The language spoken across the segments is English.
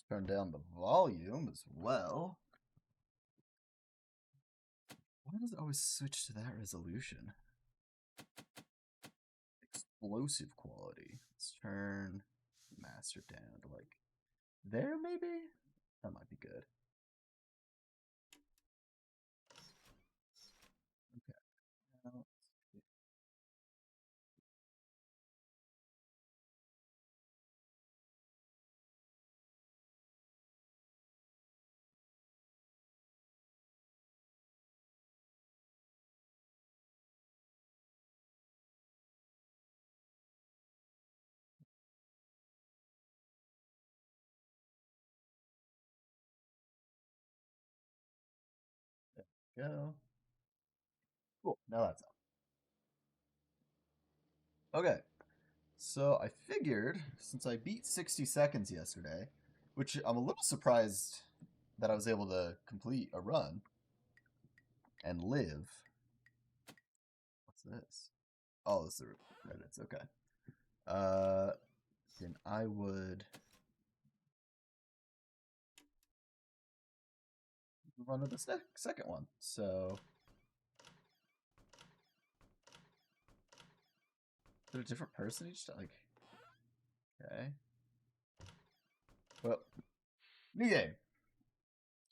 Turn down the volume as well. Why does it always switch to that resolution? Explosive quality. Let's turn master down to like there, maybe? That might be good. Okay. Now, go. Cool. Now that's up. Okay. So I figured since I beat 60 seconds yesterday, which I'm a little surprised that I was able to complete a run and live. What's this? Oh, this is the credits. Okay. Then I would move on to the second one. So, is there a different person each time? Like, okay. Well, new game.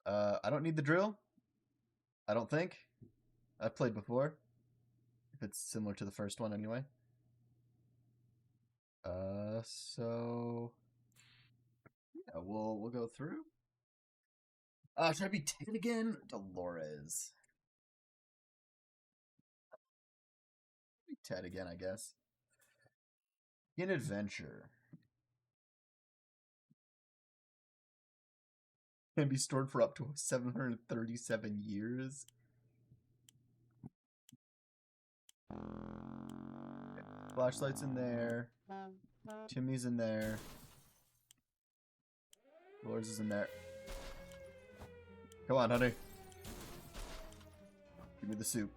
I don't need the drill. I don't think. I've played before. If it's similar to the first one, anyway. So yeah, we'll go through. Should I be Ted again? Dolores. Be Ted again, I guess. In adventure. Can be stored for up to 737 years. Flashlight's in there. Timmy's in there. Dolores is in there. Come on, honey. Give me the soup.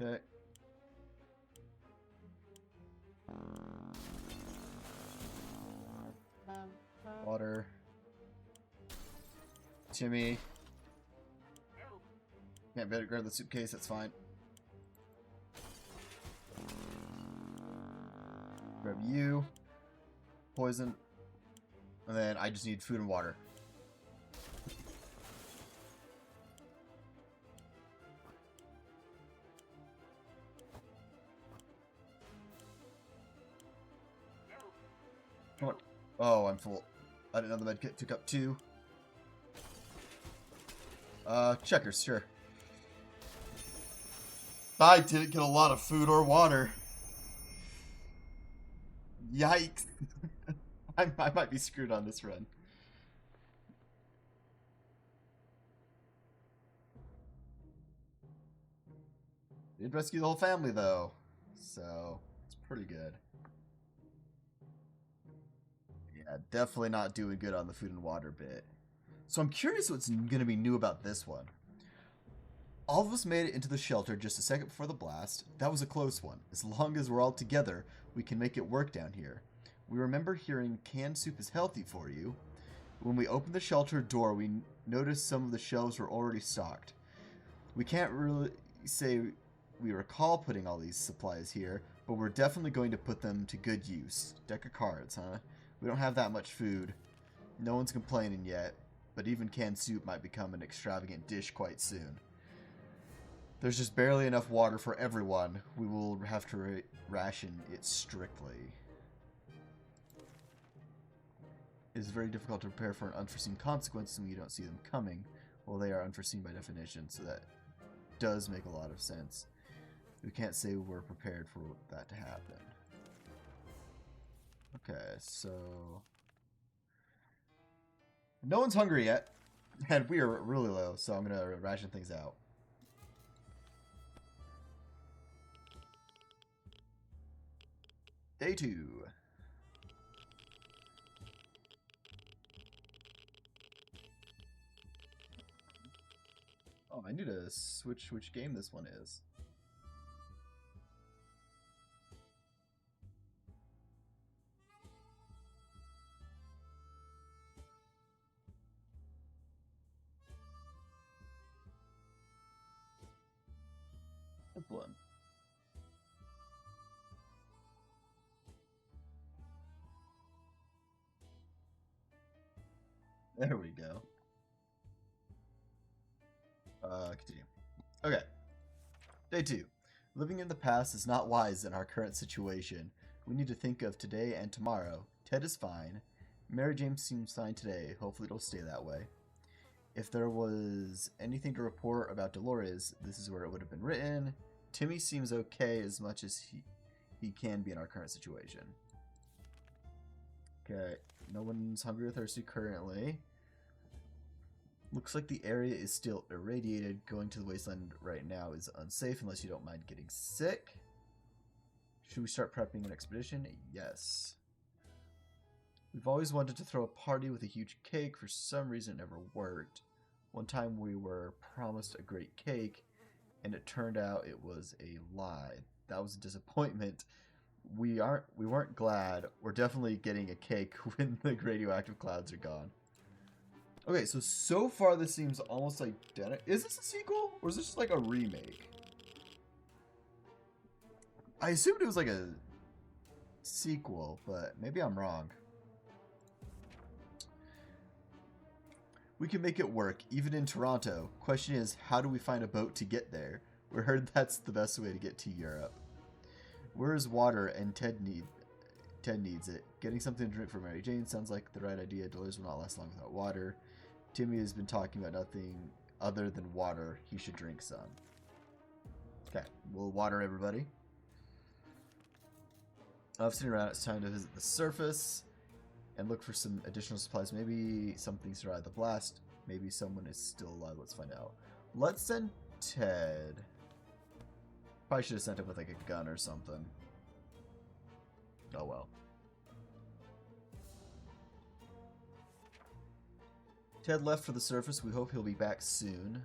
Okay. Water. Timmy. Can't better grab the suitcase, that's fine. Grab you. Poison. And then I just need food and water. Come on. Oh, I'm full. I didn't know the medkit took up 2. Checkers, sure. I didn't get a lot of food or water. Yikes. I might be screwed on this run. Did rescue the whole family, though. So, it's pretty good. Yeah, definitely not doing good on the food and water bit. So I'm curious what's going to be new about this one. All of us made it into the shelter just a second before the blast. That was a close one. As long as we're all together, we can make it work down here. We remember hearing canned soup is healthy for you. When we opened the shelter door, we noticed some of the shelves were already stocked. We can't really say we recall putting all these supplies here, but we're definitely going to put them to good use. Deck of cards, huh? We don't have that much food. No one's complaining yet, but even canned soup might become an extravagant dish quite soon. There's just barely enough water for everyone. We will have to ration it strictly. It is very difficult to prepare for an unforeseen consequence when you don't see them coming. Well, they are unforeseen by definition, so that does make a lot of sense. We can't say we're prepared for that to happen. Okay, so... no one's hungry yet, and we are really low, so I'm going to ration things out. Day 2. Oh, I need to switch which game this one is. This one. There we go. Continue. Okay. Day 2. Living in the past is not wise in our current situation. We need to think of today and tomorrow. Ted is fine. Mary Jane seems fine today. Hopefully it'll stay that way. If there was anything to report about Dolores, this is where it would have been written. Timmy seems okay as much as he can be in our current situation. Okay. No one's hungry or thirsty currently. Looks like the area is still irradiated. Going to the wasteland right now is unsafe unless you don't mind getting sick. Should we start prepping an expedition? Yes. We've always wanted to throw a party with a huge cake. For some reason, it never worked. One time we were promised a great cake, and it turned out it was a lie. That was a disappointment. We weren't glad. We're definitely getting a cake when the radioactive clouds are gone. Okay, so far this seems almost identical. Is this a sequel, or is this just like a remake? I assumed it was like a sequel, but maybe I'm wrong. We can make it work, even in Toronto. Question is, how do we find a boat to get there? We heard that's the best way to get to Europe. Where is water? And Ted needs it. Getting something to drink for Mary Jane sounds like the right idea. Dolores will not last long without water. Timmy has been talking about nothing other than water. He should drink some. Okay, we'll water everybody. I've seen around. It's time to visit the surface and look for some additional supplies. Maybe something survived the blast. Maybe someone is still alive. Let's find out. Let's send Ted. Probably should have sent him with like a gun or something. Oh well. Ted left for the surface. We hope he'll be back soon.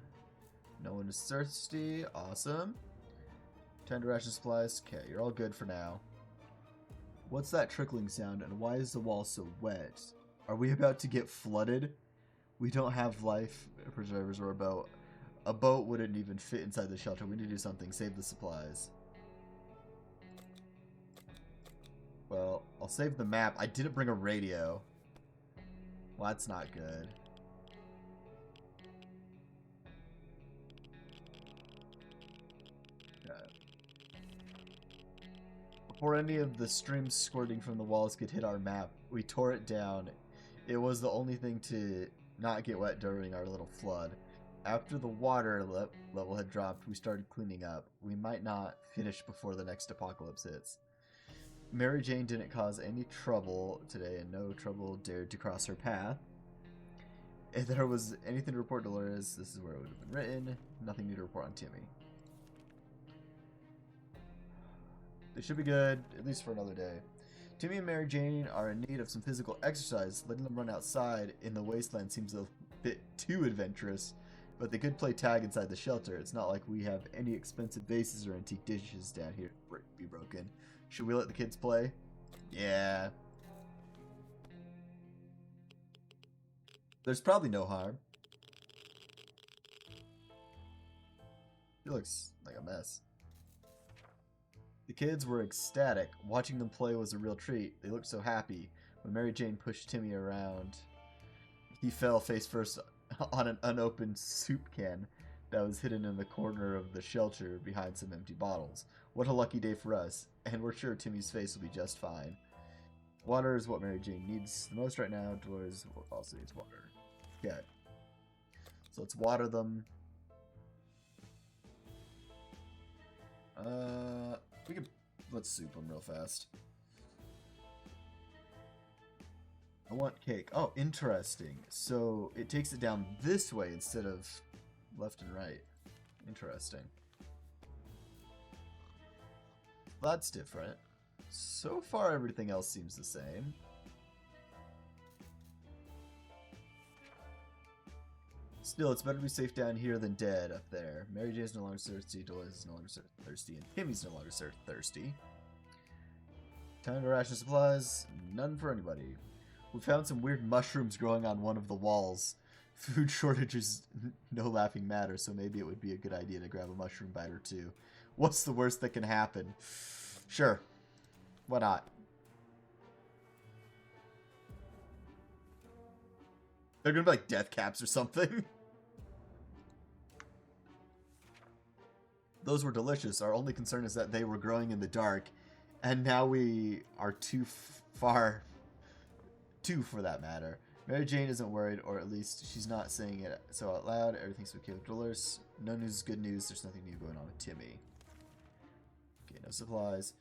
No one is thirsty. Awesome. 10 to ration supplies. Okay, you're all good for now. What's that trickling sound, and why is the wall so wet? Are we about to get flooded? We don't have life preservers or a boat. A boat wouldn't even fit inside the shelter. We need to do something. Save the supplies. Well, I'll save the map. I didn't bring a radio. Well, that's not good. Before any of the streams squirting from the walls could hit our map, we tore it down. It was the only thing to not get wet during our little flood. After the water level had dropped, we started cleaning up. We might not finish before the next apocalypse hits. Mary Jane didn't cause any trouble today, and no trouble dared to cross her path. If there was anything to report to Dolores, this is where it would have been written. Nothing new to report on Timmy. They should be good, at least for another day. Timmy and Mary Jane are in need of some physical exercise. Letting them run outside in the wasteland seems a bit too adventurous, but they could play tag inside the shelter. It's not like we have any expensive vases or antique dishes down here to be broken. Should we let the kids play? Yeah. There's probably no harm. He looks like a mess. The kids were ecstatic. Watching them play was a real treat. They looked so happy. When Mary Jane pushed Timmy around, he fell face first on an unopened soup can that was hidden in the corner of the shelter behind some empty bottles. What a lucky day for us, and we're sure Timmy's face will be just fine. Water is what Mary Jane needs the most right now. Dolores also needs water. Okay. So let's water them. Let's soup them real fast. I want cake. Oh, interesting. So it takes it down this way instead of left and right. Interesting. That's different. So far, everything else seems the same. Still, it's better to be safe down here than dead up there. Mary Jane's no longer thirsty, Dolores is no longer thirsty, and Timmy's no longer thirsty. Time to ration supplies. None for anybody. We found some weird mushrooms growing on one of the walls. Food shortage is no laughing matter, so maybe it would be a good idea to grab a mushroom bite or two. What's the worst that can happen? Sure. Why not? They're gonna be like death caps or something. Those were delicious. Our only concern is that they were growing in the dark, and now we are too far. Two for that matter. Mary Jane isn't worried, or at least she's not saying it so out loud. Everything's okay with Dolores. No news is good news. There's nothing new going on with Timmy. Okay, no supplies.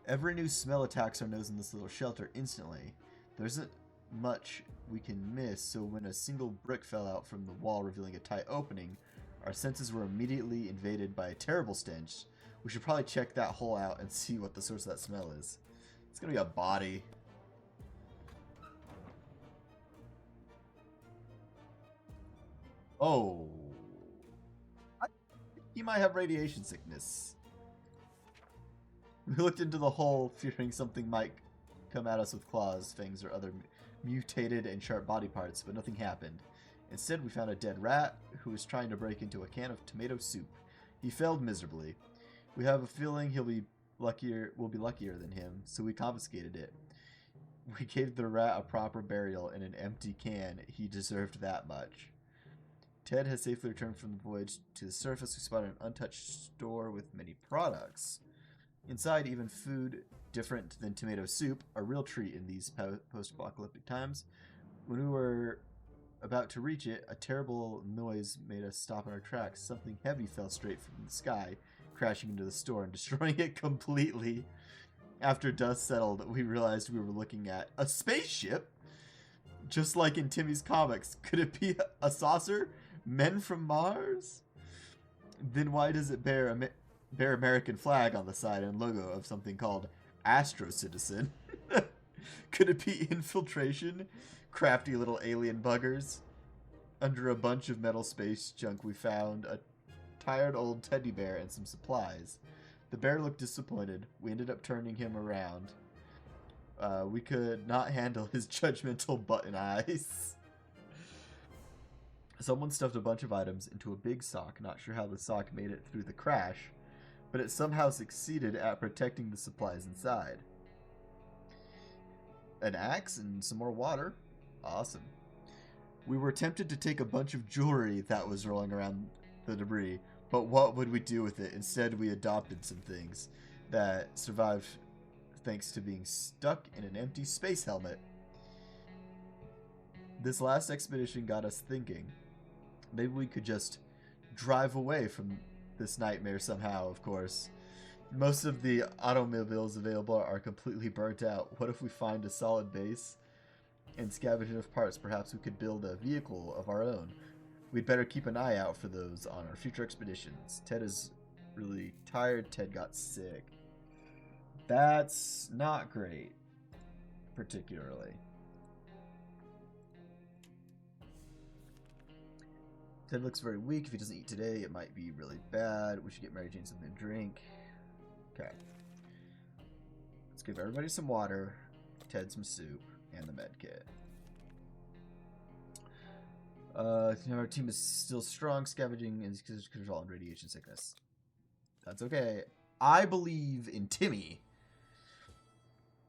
Every new smell attacks our nose in this little shelter instantly. There isn't much we can miss, so when a single brick fell out from the wall revealing a tight opening, our senses were immediately invaded by a terrible stench. We should probably check that hole out and see what the source of that smell is. It's gonna be a body. Oh. He might have radiation sickness. We looked into the hole, fearing something might come at us with claws, fangs, or other mutated and sharp body parts, but nothing happened. Instead, we found a dead rat who was trying to break into a can of tomato soup. He failed miserably. We have a feeling we'll be luckier than him, so we confiscated it. We gave the rat a proper burial in an empty can. He deserved that much. Ted has safely returned from the voyage to the surface. We spotted an untouched store with many products. Inside, even food different than tomato soup, a real treat in these post-apocalyptic times. When we were about to reach it, a terrible noise made us stop in our tracks. Something heavy fell straight from the sky, crashing into the store and destroying it completely. After dust settled, we realized we were looking at a spaceship, just like in Timmy's comics. Could it be a saucer? Men from Mars? Then why does it bear American flag on the side and logo of something called Astro Citizen? Could it be infiltration? Crafty little alien buggers. Under a bunch of metal space junk, we found a tired old teddy bear and some supplies. The bear looked disappointed. We ended up turning him around. We could not handle his judgmental button eyes. Someone stuffed a bunch of items into a big sock. Not sure how the sock made it through the crash, but it somehow succeeded at protecting the supplies inside. An axe and some more water. Awesome. We were tempted to take a bunch of jewelry that was rolling around the debris, but what would we do with it? Instead, we adopted some things that survived thanks to being stuck in an empty space helmet. This last expedition got us thinking. Maybe we could just drive away from this nightmare somehow, of course. Most of the automobiles available are completely burnt out. What if we find a solid base and scavenge enough parts? Perhaps we could build a vehicle of our own. We'd better keep an eye out for those on our future expeditions. Ted is really tired. Ted got sick. That's not great, particularly. Ted looks very weak. If he doesn't eat today, it might be really bad. We should get Mary Jane something to drink. Okay. Let's give everybody some water, Ted some soup, and the med kit. Our team is still strong, scavenging and control and radiation sickness. That's okay. I believe in Timmy.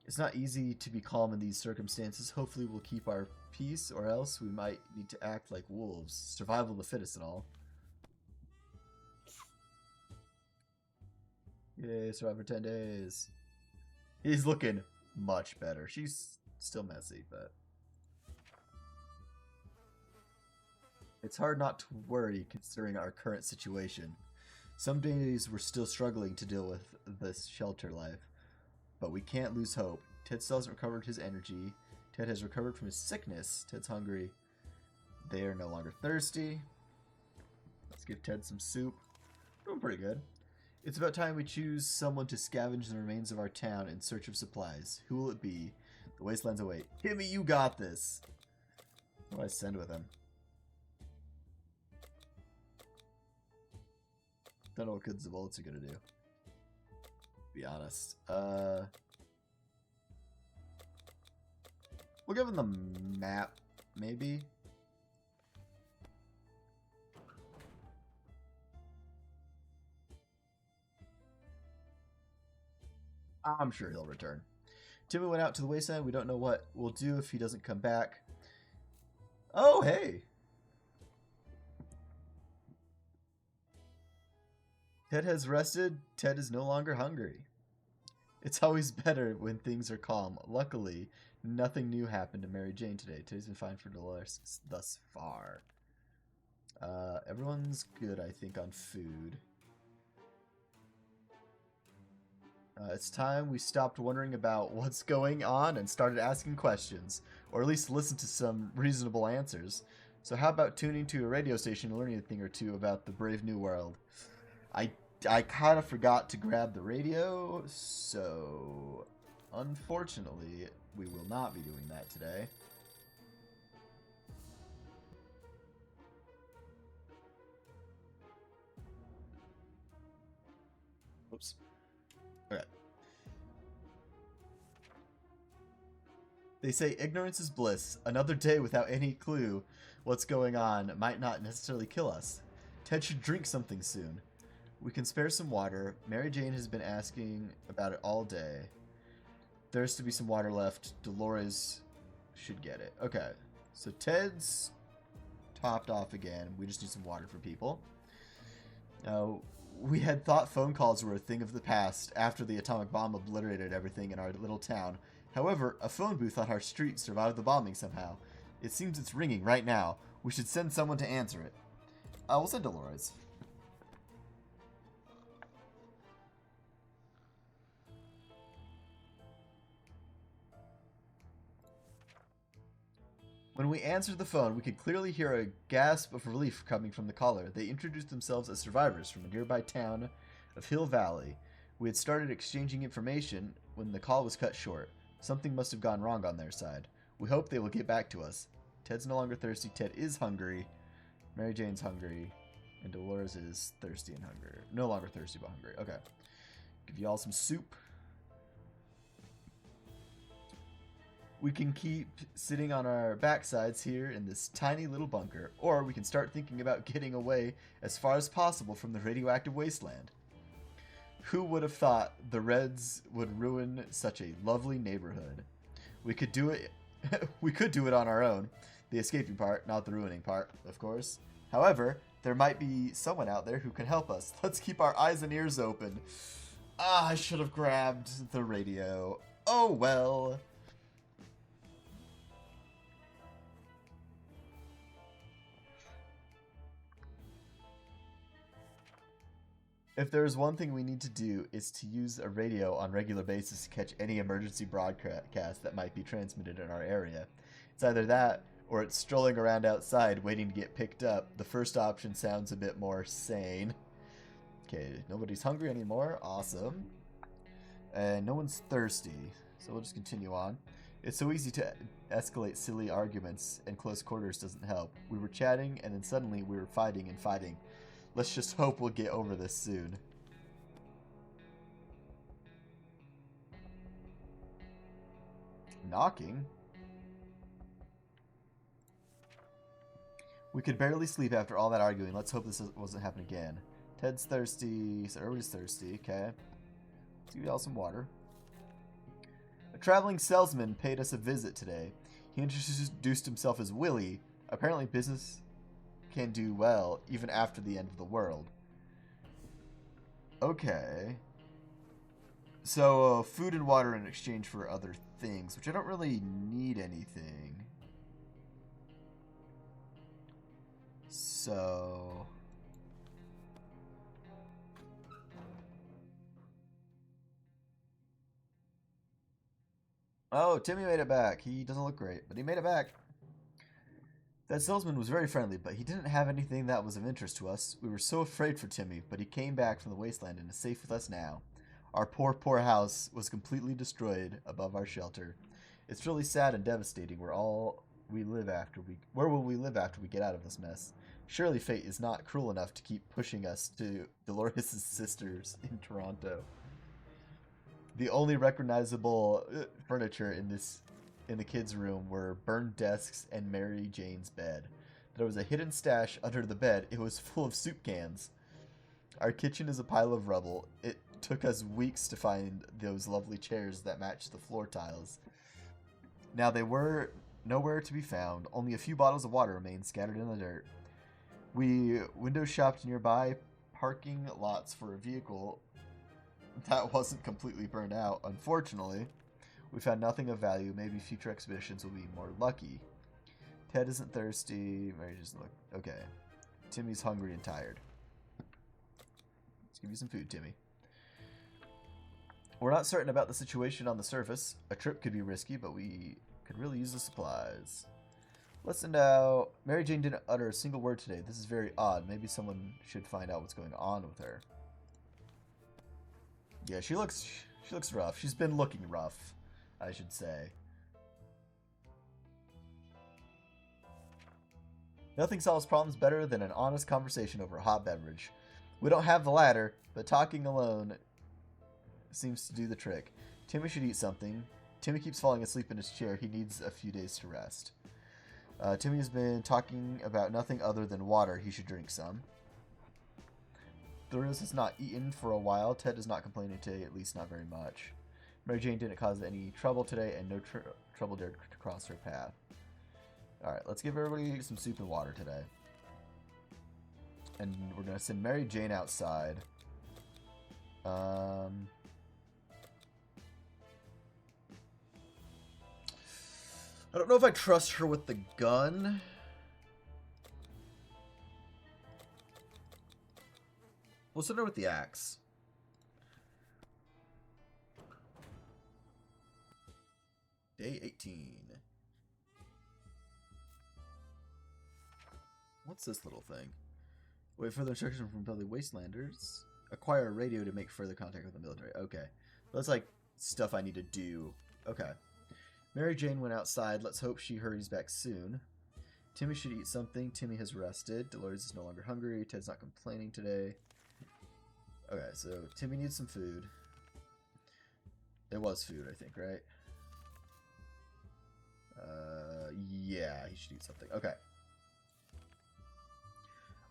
It's not easy to be calm in these circumstances. Hopefully we'll keep our peace, or else we might need to act like wolves. Survival of the fittest and all. Yay, survive for 10 days. He's looking much better. She's still messy, but... it's hard not to worry considering our current situation. Some days we're still struggling to deal with this shelter life, but we can't lose hope. Ted still hasn't recovered his energy. Ted has recovered from his sickness. Ted's hungry. They are no longer thirsty. Let's give Ted some soup. Doing pretty good. It's about time we choose someone to scavenge the remains of our town in search of supplies. Who will it be? The wastelands await. Timmy, you got this. What do I send with him? Don't know what good the bullets are gonna do. Be honest. We'll give him the map, maybe. I'm sure he'll return. Timmy went out to the wasteland. We don't know what we'll do if he doesn't come back. Oh, hey! Ted has rested. Ted is no longer hungry. It's always better when things are calm. Luckily, nothing new happened to Mary Jane today. Today's been fine for Dolores thus far. Everyone's good, I think, on food. It's time we stopped wondering about what's going on and started asking questions, or at least listen to some reasonable answers. So how about tuning to a radio station and learning a thing or two about the brave new world? I kind of forgot to grab the radio, so unfortunately we will not be doing that today. Oops. Okay. They say ignorance is bliss. Another day without any clue what's going on might not necessarily kill us. Ted should drink something soon. We can spare some water. Mary Jane has been asking about it all day. There's to be some water left. Dolores should get it. Okay, so Ted's topped off again. We just need some water for people. We had thought phone calls were a thing of the past after the atomic bomb obliterated everything in our little town. However, a phone booth on our street survived the bombing somehow. It seems it's ringing right now. We should send someone to answer it. We'll send Dolores. When we answered the phone, we could clearly hear a gasp of relief coming from the caller. They introduced themselves as survivors from a nearby town of Hill Valley. We had started exchanging information when the call was cut short. Something must have gone wrong on their side. We hope they will get back to us. Ted's no longer thirsty. Ted is hungry. Mary Jane's hungry. And Dolores is thirsty and hungry. No longer thirsty, but hungry. Okay. Give you all some soup. We can keep sitting on our backsides here in this tiny little bunker, or we can start thinking about getting away as far as possible from the radioactive wasteland. Who would have thought the Reds would ruin such a lovely neighborhood? We could do it. We could do it on our own. The escaping part, not the ruining part, of course. However, there might be someone out there who can help us. Let's keep our eyes and ears open. I should have grabbed the radio. Oh well. If there's one thing we need to do, it's to use a radio on regular basis to catch any emergency broadcast that might be transmitted in our area. It's either that, or it's strolling around outside waiting to get picked up. The first option sounds a bit more sane. Okay, nobody's hungry anymore. Awesome. And no one's thirsty, so we'll just continue on. It's so easy to escalate silly arguments, and close quarters doesn't help. We were chatting, and then suddenly we were fighting and fighting. Let's just hope we'll get over this soon. Knocking? We could barely sleep after all that arguing. Let's hope this wasn't happen again. Ted's thirsty. So everybody's thirsty. Okay. Let's give you all some water. A traveling salesman paid us a visit today. He introduced himself as Willie. Apparently business can do well even after the end of the world. Okay. So, food and water in exchange for other things, which I don't really need anything. So... Oh, Timmy made it back. He doesn't look great, but he made it back. That salesman was very friendly, but he didn't have anything that was of interest to us. We were so afraid for Timmy, but he came back from the wasteland and is safe with us now. Our poor, poor house was completely destroyed above our shelter. It's really sad and devastating. Where will we live after we get out of this mess? Surely fate is not cruel enough to keep pushing us to Dolores' sisters in Toronto. The only recognizable furniture in the kids' room were burned desks and Mary Jane's bed. There was a hidden stash under the bed. It was full of soup cans. Our kitchen is a pile of rubble. It took us weeks to find those lovely chairs that matched the floor tiles. Now they were nowhere to be found. Only a few bottles of water remained scattered in the dirt. We window shopped nearby parking lots for a vehicle that wasn't completely burned out. Unfortunately, we found nothing of value. Maybe future expeditions will be more lucky. Ted isn't thirsty. Mary doesn't look... Okay. Timmy's hungry and tired. Let's give you some food, Timmy. We're not certain about the situation on the surface. A trip could be risky, but we could really use the supplies. Listen now. Mary Jane didn't utter a single word today. This is very odd. Maybe someone should find out what's going on with her. Yeah, she looks rough. She's been looking rough, I should say. Nothing solves problems better than an honest conversation over a hot beverage. We don't have the latter, but talking alone seems to do the trick. Timmy should eat something. Timmy keeps falling asleep in his chair. He needs a few days to rest. Timmy has been talking about nothing other than water. He should drink some. Dolores has not eaten for a while. Ted is not complaining today, at least not very much. Mary Jane didn't cause any trouble today, and no trouble dared to cross her path. Alright, let's give everybody some soup and water today. And we're going to send Mary Jane outside. I don't know if I trust her with the gun. We'll send her with the axe. Day 18. What's this little thing? Wait further instruction from Belly Wastelanders. Acquire a radio to make further contact with the military. Okay. That's like stuff I need to do. Okay. Mary Jane went outside. Let's hope she hurries back soon. Timmy should eat something. Timmy has rested. Dolores is no longer hungry. Ted's not complaining today. Okay, so Timmy needs some food. It was food, I think, right? Yeah, he should eat something. Okay.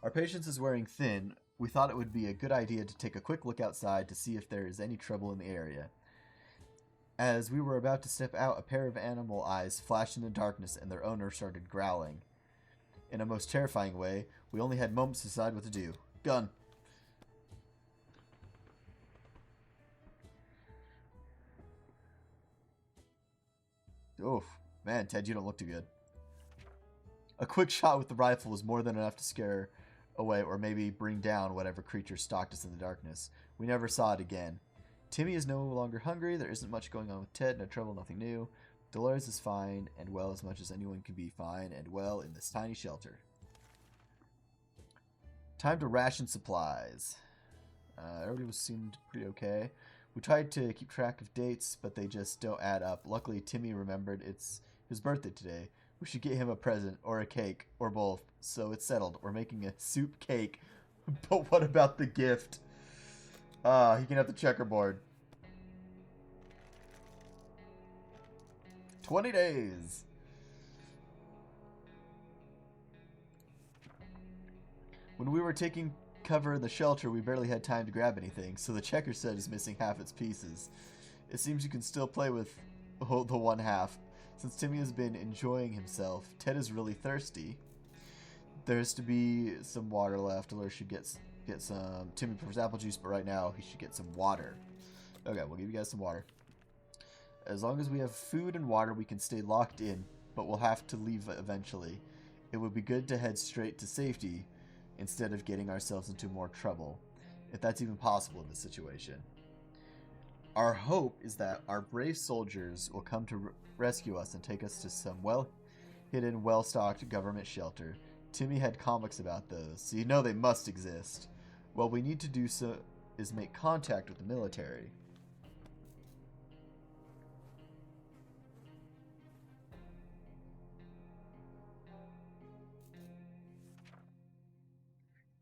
Our patience is wearing thin. We thought it would be a good idea to take a quick look outside to see if there is any trouble in the area. As we were about to step out, a pair of animal eyes flashed in the darkness and their owner started growling. In a most terrifying way, we only had moments to decide what to do. Gun. Oof. Man, Ted, you don't look too good. A quick shot with the rifle was more than enough to scare away or maybe bring down whatever creature stalked us in the darkness. We never saw it again. Timmy is no longer hungry. There isn't much going on with Ted. No trouble, nothing new. Dolores is fine and well as much as anyone can be fine and well in this tiny shelter. Time to ration supplies. Everybody seemed pretty okay. We tried to keep track of dates, but they just don't add up. Luckily, Timmy remembered it's his birthday today. We should get him a present, or a cake, or both. So it's settled. We're making a soup cake. But what about the gift? He can have the checkerboard. 20 days. When we were taking cover in the shelter, we barely had time to grab anything, so the checker set is missing half its pieces. It seems you can still play with the one half. Since Timmy has been enjoying himself, Ted is really thirsty. There's to be some water left. Dolores should get some. Timmy prefers apple juice, but right now he should get some water. Okay, we'll give you guys some water. As long as we have food and water, we can stay locked in, but we'll have to leave eventually. It would be good to head straight to safety instead of getting ourselves into more trouble, if that's even possible in this situation. Our hope is that our brave soldiers will come to rescue us and take us to some well-hidden, well-stocked government shelter. Timmy had comics about those, so you know they must exist. What we need to do so is make contact with the military.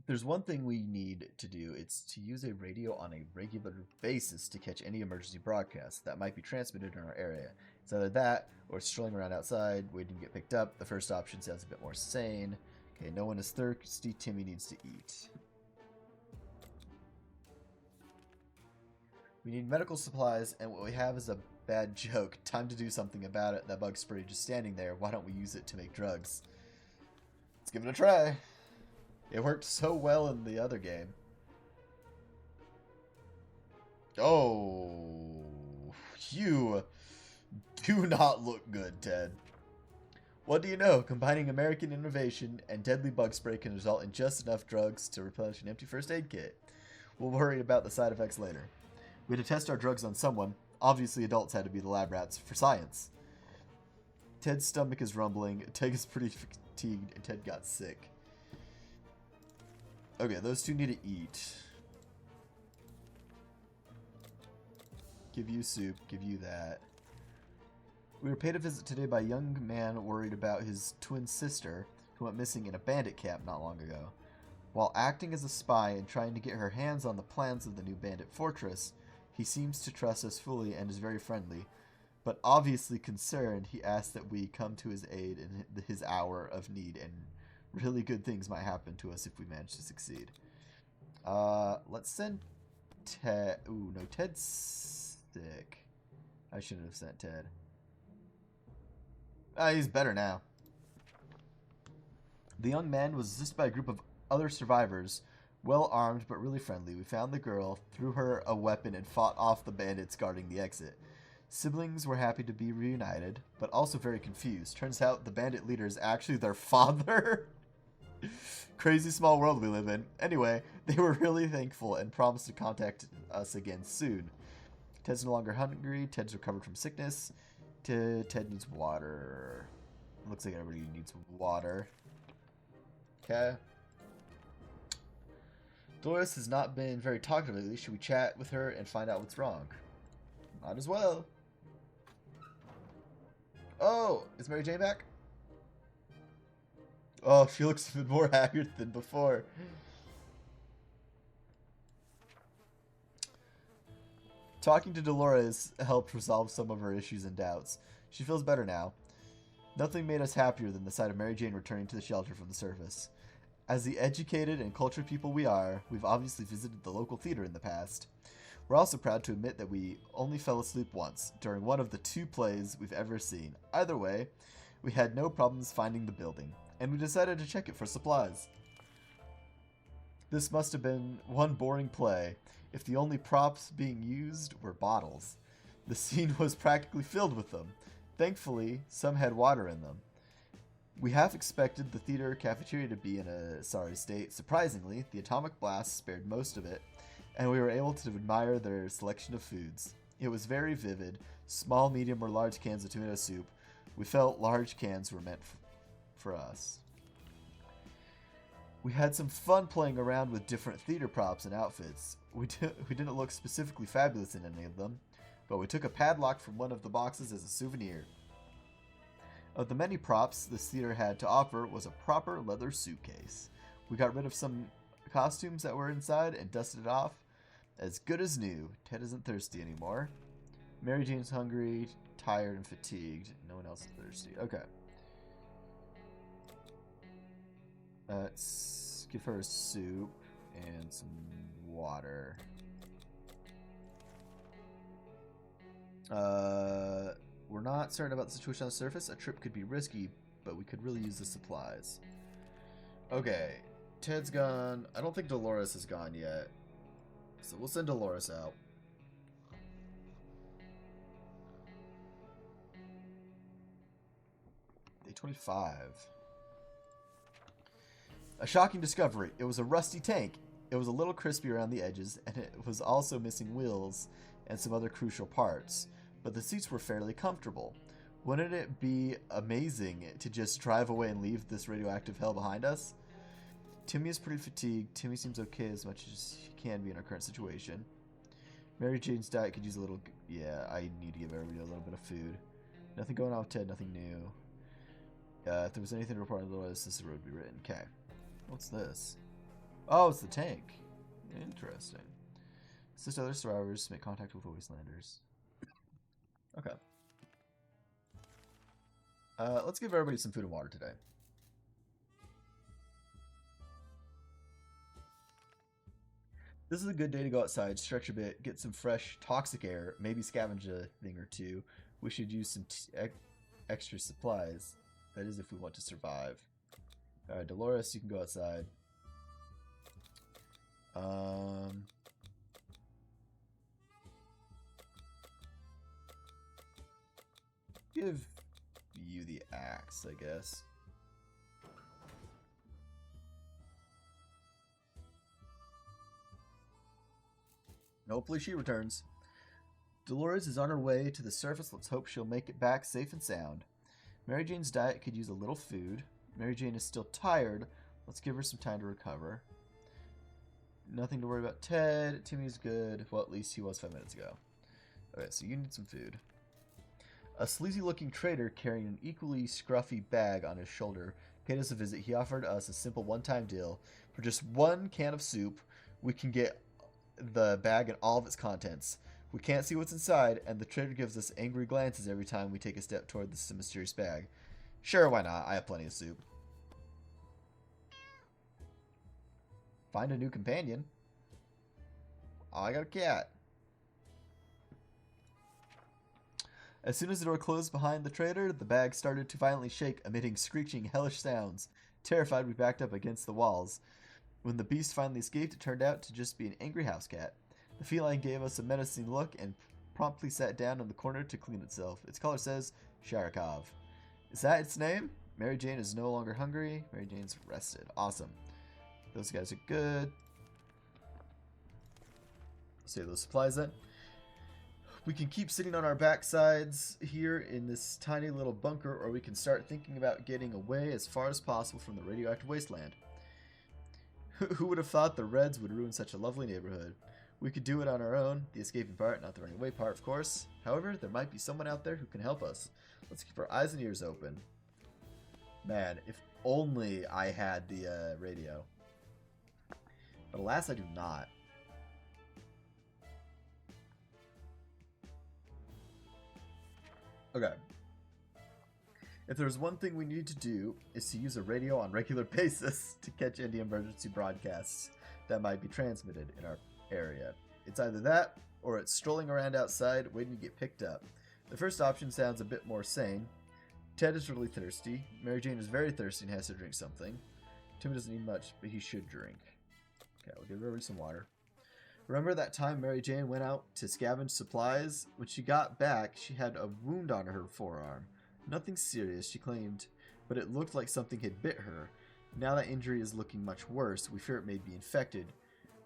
There's one thing we need to do. It's to use a radio on a regular basis to catch any emergency broadcasts that might be transmitted in our area. It's either that or strolling around outside, waiting to get picked up. The first option sounds a bit more sane. Okay, no one is thirsty. Timmy needs to eat. We need medical supplies, and what we have is a bad joke. Time to do something about it. That bug spray just standing there. Why don't we use it to make drugs? Let's give it a try. It worked so well in the other game. Oh, you do not look good, Ted. What do you know? Combining American innovation and deadly bug spray can result in just enough drugs to replenish an empty first aid kit. We'll worry about the side effects later. We had to test our drugs on someone. Obviously, adults had to be the lab rats for science. Ted's stomach is rumbling. Ted is pretty fatigued, and Ted got sick. Okay, those two need to eat. Give you soup. Give you that. We were paid a visit today by a young man worried about his twin sister who went missing in a bandit camp not long ago. While acting as a spy and trying to get her hands on the plans of the new bandit fortress, he seems to trust us fully and is very friendly. But obviously concerned, he asks that we come to his aid in his hour of need, and really good things might happen to us if we manage to succeed. Let's send Ted. Ooh, no, Ted's sick. I shouldn't have sent Ted. He's better now. The young man was assisted by a group of other survivors, well armed but really friendly. We found the girl, threw her a weapon, and fought off the bandits guarding the exit. Siblings were happy to be reunited, but also very confused. Turns out the bandit leader is actually their father. Crazy small world we live in. Anyway, they were really thankful and promised to contact us again soon. Ted's no longer hungry. Ted's recovered from sickness. Ted needs water. Looks like everybody needs water. Okay. Dolores has not been very talkative lately. Should we chat with her and find out what's wrong? Might as well. Oh, is Mary Jane back? Oh, she looks even more haggard than before. Talking to Dolores helped resolve some of her issues and doubts. She feels better now. Nothing made us happier than the sight of Mary Jane returning to the shelter from the surface. As the educated and cultured people we are, we've obviously visited the local theater in the past. We're also proud to admit that we only fell asleep once, during one of the 2 plays we've ever seen. Either way, we had no problems finding the building, and we decided to check it for supplies. This must have been one boring play, if the only props being used were bottles. The scene was practically filled with them. Thankfully, some had water in them. We half expected the theater cafeteria to be in a sorry state. Surprisingly, the atomic blast spared most of it, and we were able to admire their selection of foods. It was very vivid. Small, medium, or large cans of tomato soup. We felt large cans were meant for us. We had some fun playing around with different theater props and outfits. We didn't look specifically fabulous in any of them, but we took a padlock from one of the boxes as a souvenir. Of the many props this theater had to offer was a proper leather suitcase. We got rid of some costumes that were inside and dusted it off. As good as new. Ted isn't thirsty anymore. Mary Jane's hungry, tired, and fatigued. No one else is thirsty. Okay. Let's give her a soup and some water. We're not certain about the situation on the surface. A trip could be risky, but we could really use the supplies. Okay. Ted's gone. I don't think Dolores is gone yet. So we'll send Dolores out. Day 25. A shocking discovery. It was a rusty tank. It was a little crispy around the edges, and it was also missing wheels and some other crucial parts. But the seats were fairly comfortable. Wouldn't it be amazing to just drive away and leave this radioactive hell behind us? Timmy is pretty fatigued. Timmy seems okay as much as he can be in our current situation. Mary Jane's diet could use a little... Yeah, I need to give everybody a little bit of food. Nothing going on with Ted, nothing new. If there was anything reported on the list, this would be written. Okay. What's this? Oh, it's the tank. Interesting. Assist other survivors to make contact with the wastelanders. Okay. Let's give everybody some food and water today. This is a good day to go outside, stretch a bit, get some fresh toxic air, maybe scavenge a thing or two. We should use some extra supplies. That is if we want to survive. Alright, Dolores, you can go outside. Give you the axe, I guess. Hopefully she returns. Dolores is on her way to the surface. Let's hope she'll make it back safe and sound. Mary Jane's diet could use a little food. Mary Jane is still tired. Let's give her some time to recover. Nothing to worry about. Ted. Timmy's good. Well, at least he was 5 minutes ago. Okay, so you need some food. A sleazy-looking trader carrying an equally scruffy bag on his shoulder paid us a visit. He offered us a simple one-time deal. For just one can of soup, we can get the bag and all of its contents. We can't see what's inside, and the trader gives us angry glances every time we take a step toward this mysterious bag. Sure, why not? I have plenty of soup. Find a new companion. Oh, I got a cat. As soon as the door closed behind the trader, the bag started to violently shake, emitting screeching, hellish sounds. Terrified, we backed up against the walls. When the beast finally escaped, it turned out to just be an angry house cat. The feline gave us a menacing look and promptly sat down in the corner to clean itself. Its collar says Sharakov. Is that its name? Mary Jane is no longer hungry. Mary Jane's rested. Awesome. Those guys are good. Save those supplies then. We can keep sitting on our backsides here in this tiny little bunker, or we can start thinking about getting away as far as possible from the radioactive wasteland. Who would have thought the Reds would ruin such a lovely neighborhood? We could do it on our own, the escaping part, not the running away part, of course. However, there might be someone out there who can help us. Let's keep our eyes and ears open. Man, if only I had the radio. But alas, I do not. Okay. If there's one thing we need to do, is to use a radio on a regular basis to catch any emergency broadcasts that might be transmitted in our area. It's either that, or it's strolling around outside waiting to get picked up. The first option sounds a bit more sane. Ted is really thirsty. Mary Jane is very thirsty and has to drink something. Tim doesn't need much, but he should drink. Okay, we'll give everybody some water. Remember that time Mary Jane went out to scavenge supplies? When she got back, she had a wound on her forearm. Nothing serious, she claimed, but it looked like something had bit her. Now that injury is looking much worse. We fear it may be infected.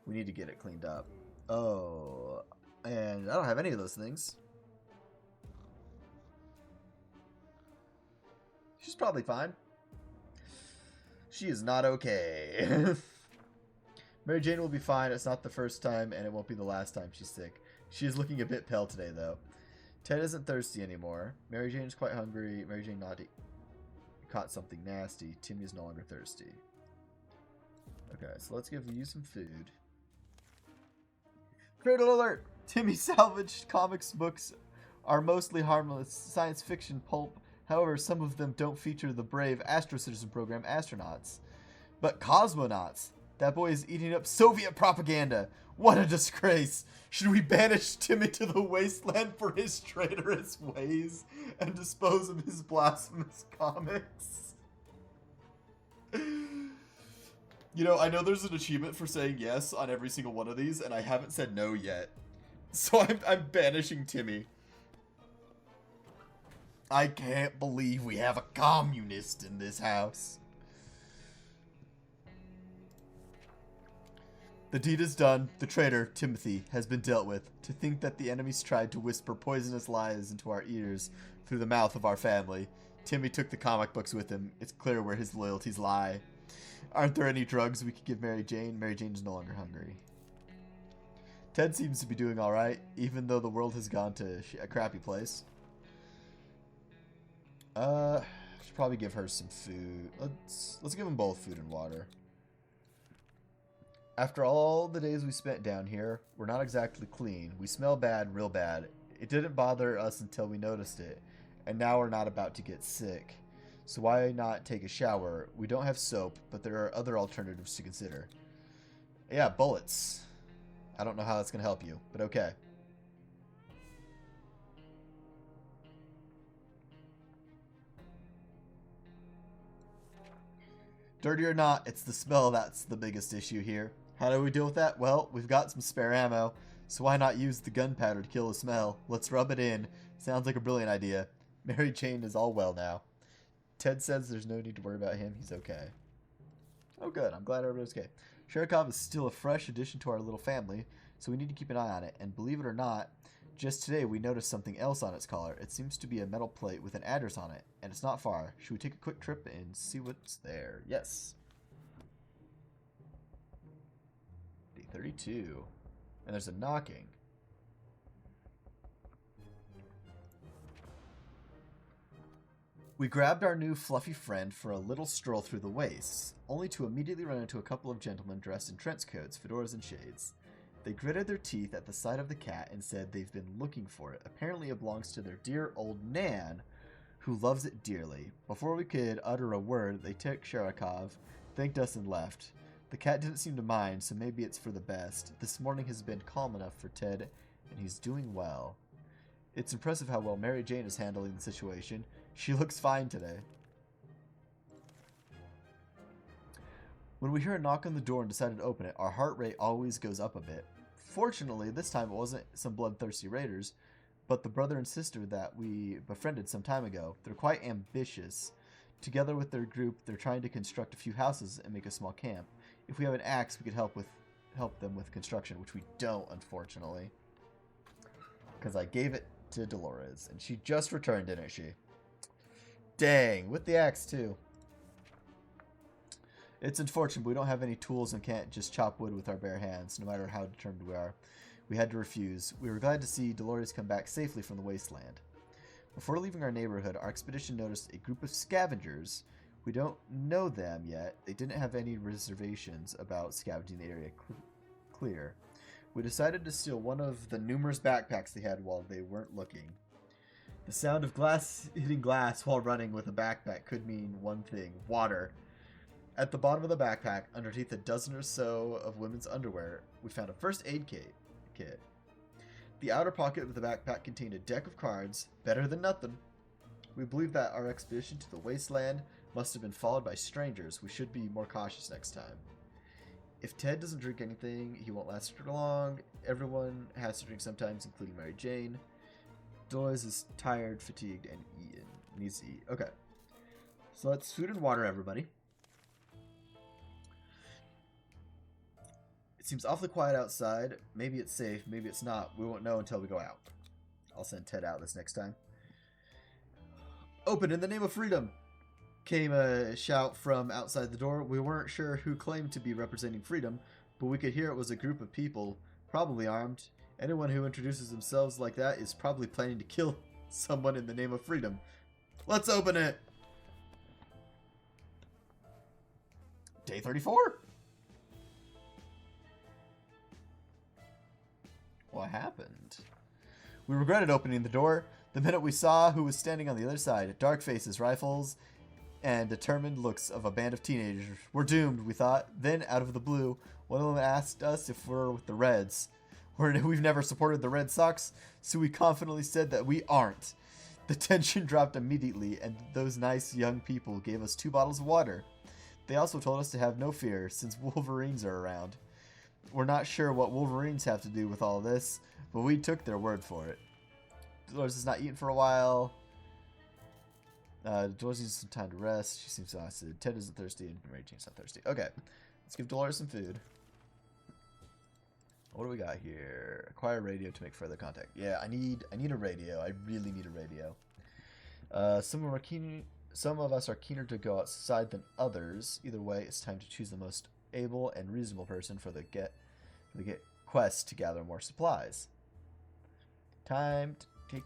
We need to get it cleaned up. Oh, and I don't have any of those things. She's probably fine. She is not okay. Mary Jane will be fine. It's not the first time, and it won't be the last time she's sick. She is looking a bit pale today, though. Ted isn't thirsty anymore. Mary Jane is quite hungry. Mary Jane caught something nasty. Timmy is no longer thirsty. Okay, so let's give you some food. Cradle alert! Timmy salvaged comics books are mostly harmless science fiction pulp. However, some of them don't feature the brave Astro Citizen program astronauts, but cosmonauts. That boy is eating up Soviet propaganda. What a disgrace. Should we banish Timmy to the wasteland for his traitorous ways and dispose of his blasphemous comics? You know, I know there's an achievement for saying yes on every single one of these, and I haven't said no yet. So I'm banishing Timmy. I can't believe we have a communist in this house. The deed is done. The traitor, Timothy, has been dealt with. To think that the enemies tried to whisper poisonous lies into our ears through the mouth of our family. Timmy took the comic books with him. It's clear where his loyalties lie. Aren't there any drugs we could give Mary Jane? Mary Jane is no longer hungry. Ted seems to be doing alright, even though the world has gone to a crappy place. Should probably give her some food. Let's give them both food and water. After all the days we spent down here, we're not exactly clean. We smell bad, real bad. It didn't bother us until we noticed it, and now we're not about to get sick. So why not take a shower? We don't have soap, but there are other alternatives to consider. Yeah, bullets. I don't know how that's going to help you, but okay. Dirty or not, it's the smell that's the biggest issue here. How do we deal with that? Well, we've got some spare ammo, so why not use the gunpowder to kill the smell? Let's rub it in. Sounds like a brilliant idea. Mary Jane is all well now. Ted says there's no need to worry about him. He's okay. Oh, good. I'm glad everybody's okay. Sherikov is still a fresh addition to our little family, so we need to keep an eye on it. And believe it or not, just today we noticed something else on its collar. It seems to be a metal plate with an address on it, and it's not far. Should we take a quick trip and see what's there? Yes. Day 32. And there's a knocking. We grabbed our new fluffy friend for a little stroll through the wastes, only to immediately run into a couple of gentlemen dressed in trench coats, fedoras, and shades. They gritted their teeth at the sight of the cat and said they've been looking for it. Apparently it belongs to their dear old Nan, who loves it dearly. Before we could utter a word, they took Sherikov, thanked us, and left. The cat didn't seem to mind, so maybe it's for the best. This morning has been calm enough for Ted, and he's doing well. It's impressive how well Mary Jane is handling the situation. She looks fine today. When we hear a knock on the door and decide to open it, our heart rate always goes up a bit. Fortunately, this time it wasn't some bloodthirsty raiders, but the brother and sister that we befriended some time ago. They're quite ambitious. Together with their group, they're trying to construct a few houses and make a small camp. If we have an axe, we could help them with construction, which we don't, unfortunately. Because I gave it to Dolores, and she just returned, didn't she? Dang, with the axe too. It's unfortunate, but we don't have any tools and can't just chop wood with our bare hands, no matter how determined we are. We had to refuse. We were glad to see Dolores come back safely from the wasteland. Before leaving our neighborhood, our expedition noticed a group of scavengers. We don't know them yet. They didn't have any reservations about scavenging the area clear. We decided to steal one of the numerous backpacks they had while they weren't looking. The sound of glass hitting glass while running with a backpack could mean one thing: water. At the bottom of the backpack, underneath a dozen or so of women's underwear, we found a first aid kit. The outer pocket of the backpack contained a deck of cards, better than nothing. We believe that our expedition to the wasteland must have been followed by strangers. We should be more cautious next time. If Ted doesn't drink anything, he won't last for long. Everyone has to drink sometimes, including Mary Jane. Dolores is tired, fatigued, and needs to eat. Okay. So that's food and water, everybody. It seems awfully quiet outside. Maybe it's safe, maybe it's not. We won't know until we go out. I'll send Ted out this next time. Open in the name of freedom! Came a shout from outside the door. We weren't sure who claimed to be representing freedom, but we could hear it was a group of people, probably armed. Anyone who introduces themselves like that is probably planning to kill someone in the name of freedom. Let's open it! Day 34? What happened? We regretted opening the door the minute we saw who was standing on the other side. Dark faces, rifles, and determined looks of a band of teenagers. We're doomed, we thought. Then, out of the blue, one of them asked us if we're with the Reds. We've never supported the Red Sox, so we confidently said that we aren't. The tension dropped immediately, and those nice young people gave us 2 bottles of water. They also told us to have no fear, since Wolverines are around. We're not sure what Wolverines have to do with all this, but we took their word for it. Dolores has not eaten for a while. Dolores needs some time to rest. She seems exhausted. Ted isn't thirsty, and Mary Jane's not thirsty. Okay, let's give Dolores some food. What do we got here? Acquire radio to make further contact. Yeah, I need a radio. I really need a radio. Some of us are keener to go outside than others. Either way, it's time to choose the most able and reasonable person for the quest to gather more supplies. Time to take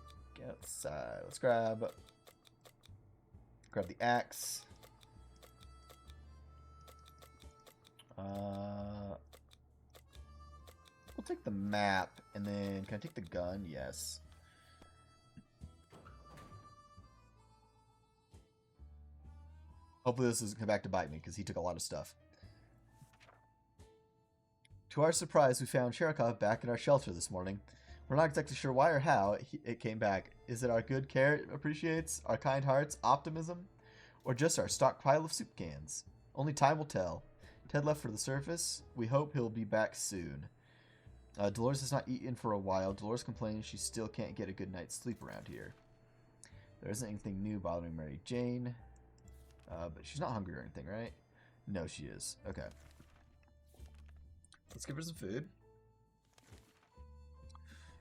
outside. Let's grab the axe. We'll take the map, and then can I take the gun? Yes. Hopefully this doesn't come back to bite me, because he took a lot of stuff. To our surprise, we found Sherikov back in our shelter this morning. We're not exactly sure why or how it came back. Is it our good care it appreciates, our kind hearts, optimism, or just our stockpile of soup cans? Only time will tell. Ted left for the surface. We hope he'll be back soon. Dolores has not eaten for a while. Dolores complains she still can't get a good night's sleep around here. There isn't anything new bothering Mary Jane. But she's not hungry or anything, right? No, she is. Okay. Let's give her some food.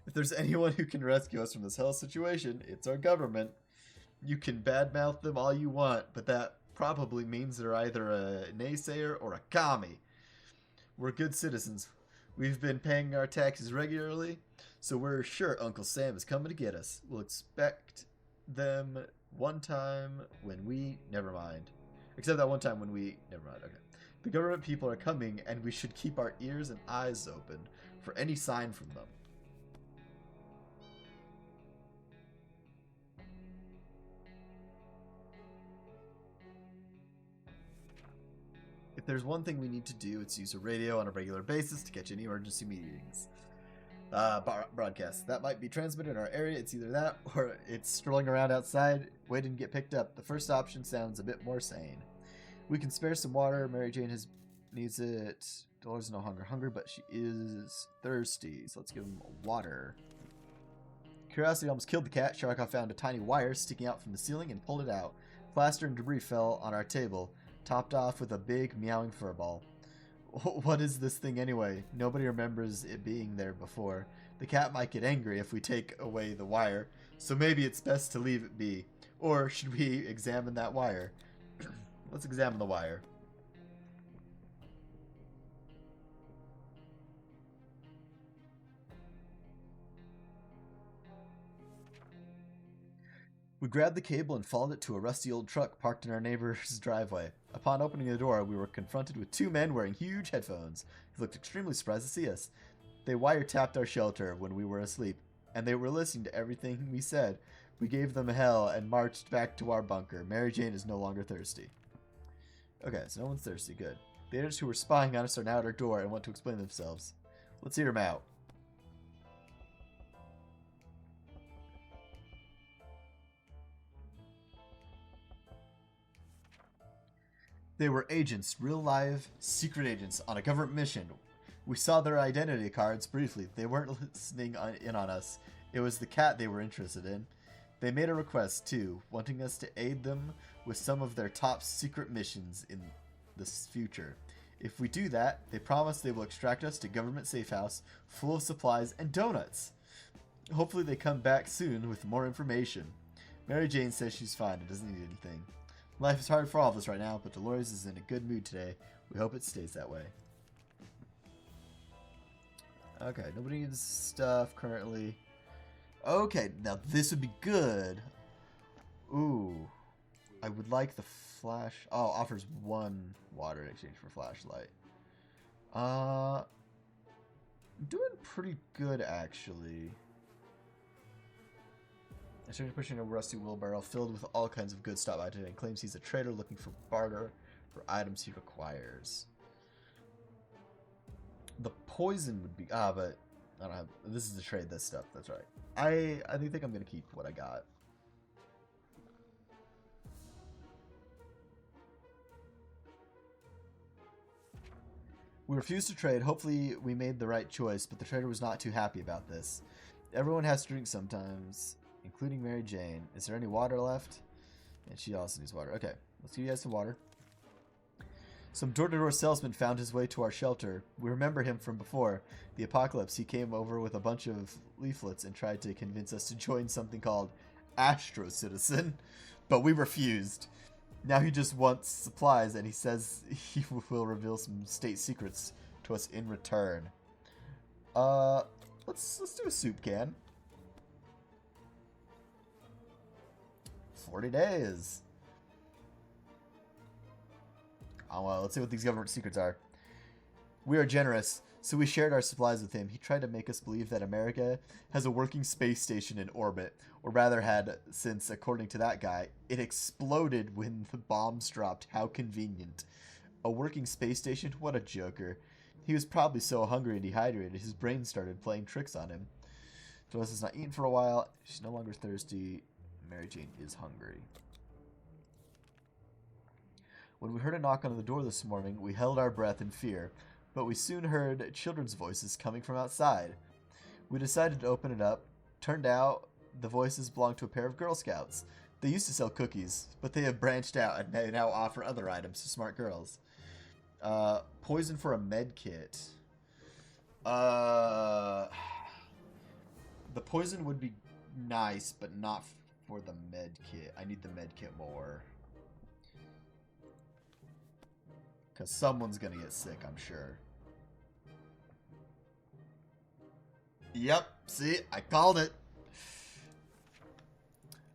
If there's anyone who can rescue us from this hell situation, it's our government. You can badmouth them all you want, but that probably means they're either a naysayer or a commie. We're good citizens. We've been paying our taxes regularly, so we're sure Uncle Sam is coming to get us. We'll expect them one time when we... Never mind. Except that one time when we... Never mind, okay. The government people are coming, and we should keep our ears and eyes open for any sign from them. If there's one thing we need to do, it's use a radio on a regular basis to catch any emergency meetings. Broadcast. That might be transmitted in our area. It's either that or it's strolling around outside waiting to get picked up. The first option sounds a bit more sane. We can spare some water. Mary Jane needs it. Dolores is no longer hungry, but she is thirsty. So let's give him water. Curiosity almost killed the cat. Sharkov found a tiny wire sticking out from the ceiling and pulled it out. Plaster and debris fell on our table, topped off with a big meowing furball. What is this thing anyway? Nobody remembers it being there before. The cat might get angry if we take away the wire, so maybe it's best to leave it be. Or should we examine that wire? Let's examine the wire. We grabbed the cable and followed it to a rusty old truck parked in our neighbor's driveway. Upon opening the door, we were confronted with two men wearing huge headphones who looked extremely surprised to see us. They wiretapped our shelter when we were asleep, and they were listening to everything we said. We gave them hell and marched back to our bunker. Mary Jane is no longer thirsty. Okay, so no one's thirsty. Good. The agents who were spying on us are now at our door and want to explain themselves. Let's hear them out. They were agents, real live, secret agents on a government mission. We saw their identity cards briefly. They weren't listening in on us. It was the cat they were interested in. They made a request, too, wanting us to aid them with some of their top secret missions in the future. If we do that, they promise they will extract us to government safe house full of supplies and donuts. Hopefully they come back soon with more information. Mary Jane says she's fine and doesn't need anything. Life is hard for all of us right now, but Dolores is in a good mood today. We hope it stays that way. Okay, nobody needs stuff currently. Okay, now this would be good. Ooh. I would like the flash... Oh, offers 1 water in exchange for flashlight. I'm doing pretty good, actually. A stranger pushing a rusty wheelbarrow filled with all kinds of goods stopped by today and claims he's a trader looking for barter for items he requires. The poison would be... but I don't have... This is to trade this stuff. That's right. I think I'm going to keep what I got. We refused to trade. Hopefully we made the right choice, but the trader was not too happy about this. Everyone has to drink sometimes, including Mary Jane. Is there any water left? And she also needs water. Okay, let's give you guys some water. Some door-to-door salesman found his way to our shelter. We remember him from before the apocalypse. He came over with a bunch of leaflets and tried to convince us to join something called Astro Citizen, but we refused. Now he just wants supplies, and he says he will reveal some state secrets to us in return. Let's do a soup can. 40 days. Oh, well, let's see what these government secrets are. We are generous. So we shared our supplies with him. He tried to make us believe that America has a working space station in orbit, or rather had, since, according to that guy, it exploded when the bombs dropped. How convenient. A working space station? What a joker. He was probably so hungry and dehydrated, his brain started playing tricks on him. Joyce has not eaten for a while. She's no longer thirsty. Mary Jane is hungry. When we heard a knock on the door this morning, we held our breath in fear, but we soon heard children's voices coming from outside. We decided to open it up. Turned out the voices belonged to a pair of Girl Scouts. They used to sell cookies, but they have branched out and they now offer other items to smart girls. Poison for a med kit. The poison would be nice, but not for the med kit. I need the med kit more. Because someone's going to get sick, I'm sure. Yep, see? I called it.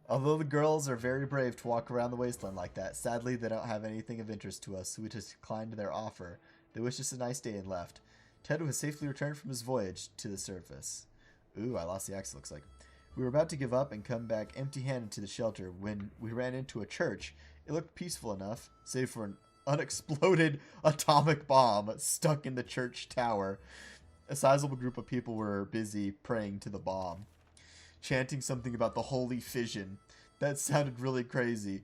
Although the girls are very brave to walk around the wasteland like that, sadly they don't have anything of interest to us, so we just declined their offer. They wished us a nice day and left. Ted was safely returned from his voyage to the surface. Ooh, I lost the axe, looks like. We were about to give up and come back empty-handed to the shelter when we ran into a church. It looked peaceful enough, save for an unexploded atomic bomb stuck in the church tower. A sizable group of people were busy praying to the bomb, chanting something about the holy fission. That sounded really crazy,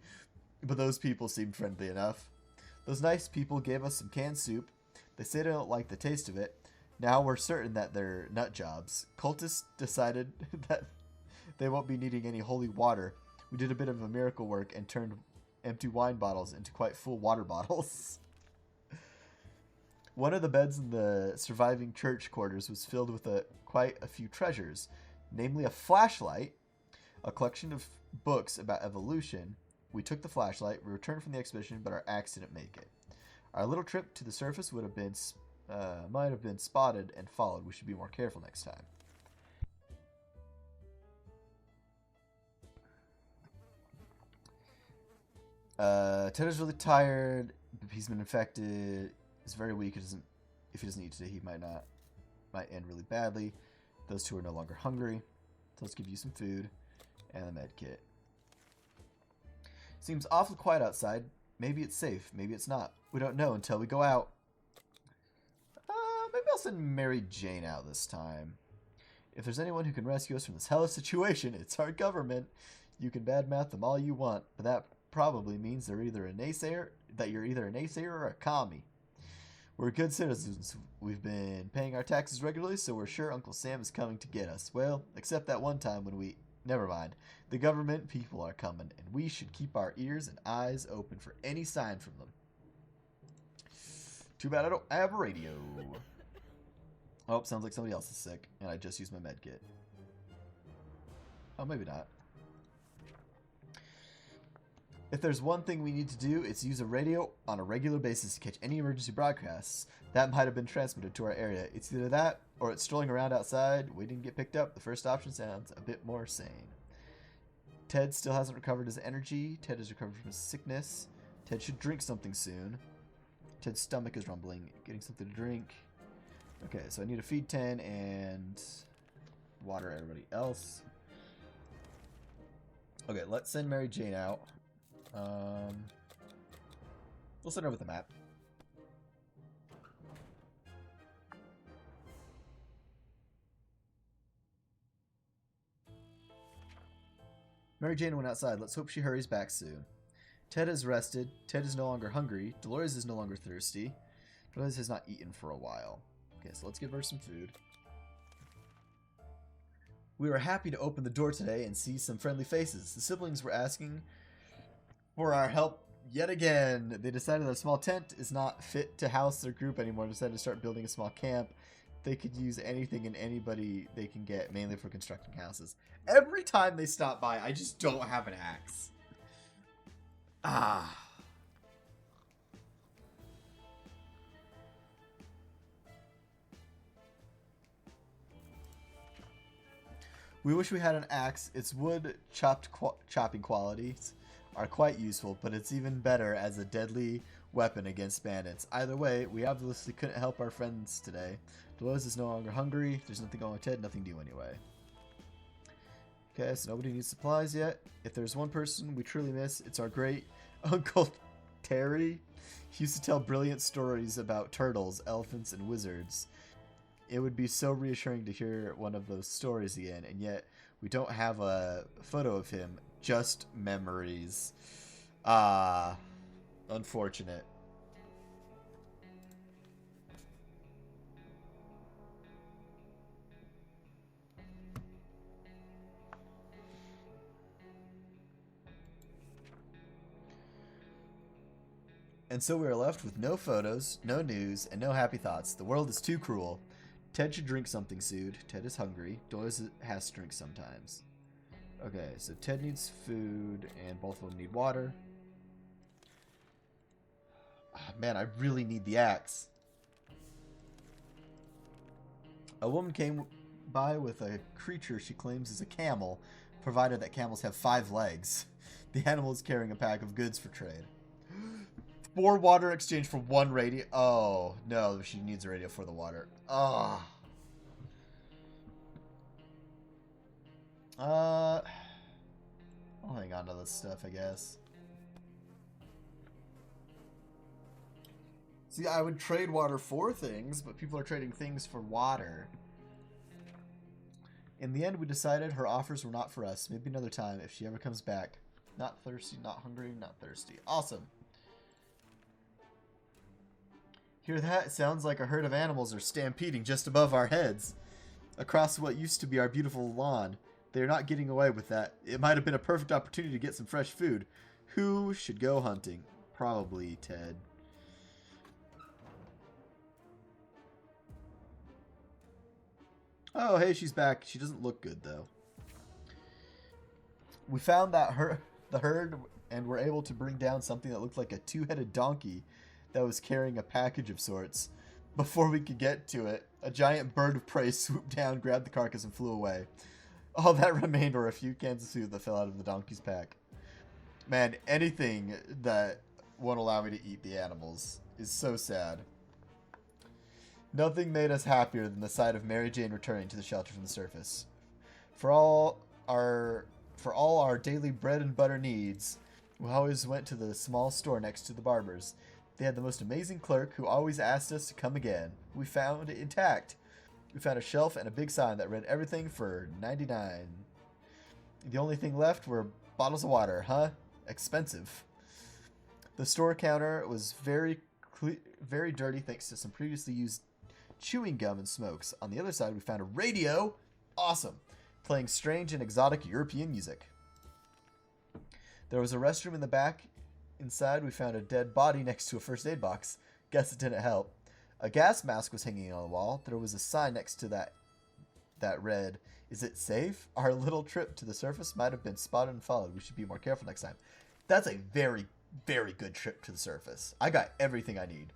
but those people seemed friendly enough. Those nice people gave us some canned soup. They say they don't like the taste of it. Now we're certain that they're nut jobs. Cultists decided that they won't be needing any holy water. We did a bit of a miracle work and turned empty wine bottles into quite full water bottles. One of the beds in the surviving church quarters was filled with quite a few treasures, namely a flashlight, a collection of books about evolution. We took the flashlight, we returned from the expedition, but our axe didn't make it. Our little trip to the surface would have been, might have been spotted and followed. We should be more careful next time. Ted is really tired. He's been infected. He's very weak. If he doesn't eat today, he might end really badly. Those two are no longer hungry. So let's give you some food and a med kit. Seems awfully quiet outside. Maybe it's safe. Maybe it's not. We don't know until we go out. Maybe I'll send Mary Jane out this time. If there's anyone who can rescue us from this hellish situation, it's our government. You can badmouth them all you want, but that probably means they're either a naysayer, that you're either a naysayer or a commie. We're good citizens. We've been paying our taxes regularly, so we're sure Uncle Sam is coming to get us. Well, except that one time when we... Never mind. The government people are coming, and we should keep our ears and eyes open for any sign from them. Too bad I don't have a radio. Oh, sounds like somebody else is sick, and I just used my med kit. Oh, maybe not. If there's one thing we need to do, it's use a radio on a regular basis to catch any emergency broadcasts that might have been transmitted to our area. It's either that, or it's strolling around outside, waiting to get picked up. The first option sounds a bit more sane. Ted still hasn't recovered his energy. Ted has recovered from his sickness. Ted should drink something soon. Ted's stomach is rumbling. Getting something to drink. Okay, so I need to feed 10 and water everybody else. Okay, let's send Mary Jane out. We'll send her with a map. Mary Jane went outside. Let's hope she hurries back soon. Ted is rested. Ted is no longer hungry. Dolores is no longer thirsty. Dolores has not eaten for a while. Okay, so let's give her some food. We were happy to open the door today and see some friendly faces. The siblings were asking for our help yet again. They decided that a small tent is not fit to house their group anymore. They decided to start building a small camp. They could use anything and anybody they can get, mainly for constructing houses. Every time they stop by, I just don't have an axe. Ah. We wish we had an axe. Its wood chopping qualities are quite useful, but it's even better as a deadly weapon against bandits. Either way, we obviously couldn't help our friends today. Dolores is no longer hungry. There's nothing going with Ted, nothing new anyway. Okay, so nobody needs supplies yet. If there's one person we truly miss, it's our great Uncle Terry. He used to tell brilliant stories about turtles, elephants, and wizards. It would be so reassuring to hear one of those stories again, and yet we don't have a photo of him, just memories. Ah, unfortunate. And so we are left with no photos, no news, and no happy thoughts. The world is too cruel. Ted should drink something soon. Ted is hungry. Dolores has to drink sometimes. Okay, so Ted needs food, and both of them need water. Oh, man, I really need the axe. A woman came by with a creature she claims is a camel, provided that camels have 5 legs. The animal is carrying a pack of goods for trade. 4 water exchange for 1 radio. Oh, no, she needs a radio for the water. Oh. I'll hang on to this stuff, I guess. See, I would trade water for things, but people are trading things for water. In the end, we decided her offers were not for us. Maybe another time if she ever comes back. Not thirsty, not hungry, not thirsty. Awesome. Hear that? It sounds like a herd of animals are stampeding just above our heads. Across what used to be our beautiful lawn. They're not getting away with that. It might have been a perfect opportunity to get some fresh food. Who should go hunting? Probably Ted. Oh, hey, she's back. She doesn't look good, though. We found the herd and were able to bring down something that looked like a 2-headed donkey that was carrying a package of sorts. Before we could get to it, a giant bird of prey swooped down, grabbed the carcass, and flew away. All that remained were a few cans of food that fell out of the donkey's pack. Man, anything that won't allow me to eat the animals is so sad. Nothing made us happier than the sight of Mary Jane returning to the shelter from the surface. For all our daily bread and butter needs, we always went to the small store next to the barber's. They had the most amazing clerk who always asked us to come again. We found it intact. We found a shelf and a big sign that read everything for $99. The only thing left were bottles of water, huh? Expensive. The store counter was very dirty thanks to some previously used chewing gum and smokes. On the other side, we found a radio. Awesome. Playing strange and exotic European music. There was a restroom in the back. Inside, we found a dead body next to a first aid box. Guess it didn't help. A gas mask was hanging on the wall. There was a sign next to that read, "Is it safe? Our little trip to the surface might have been spotted and followed. We should be more careful next time." That's a very, very good trip to the surface. I got everything I need.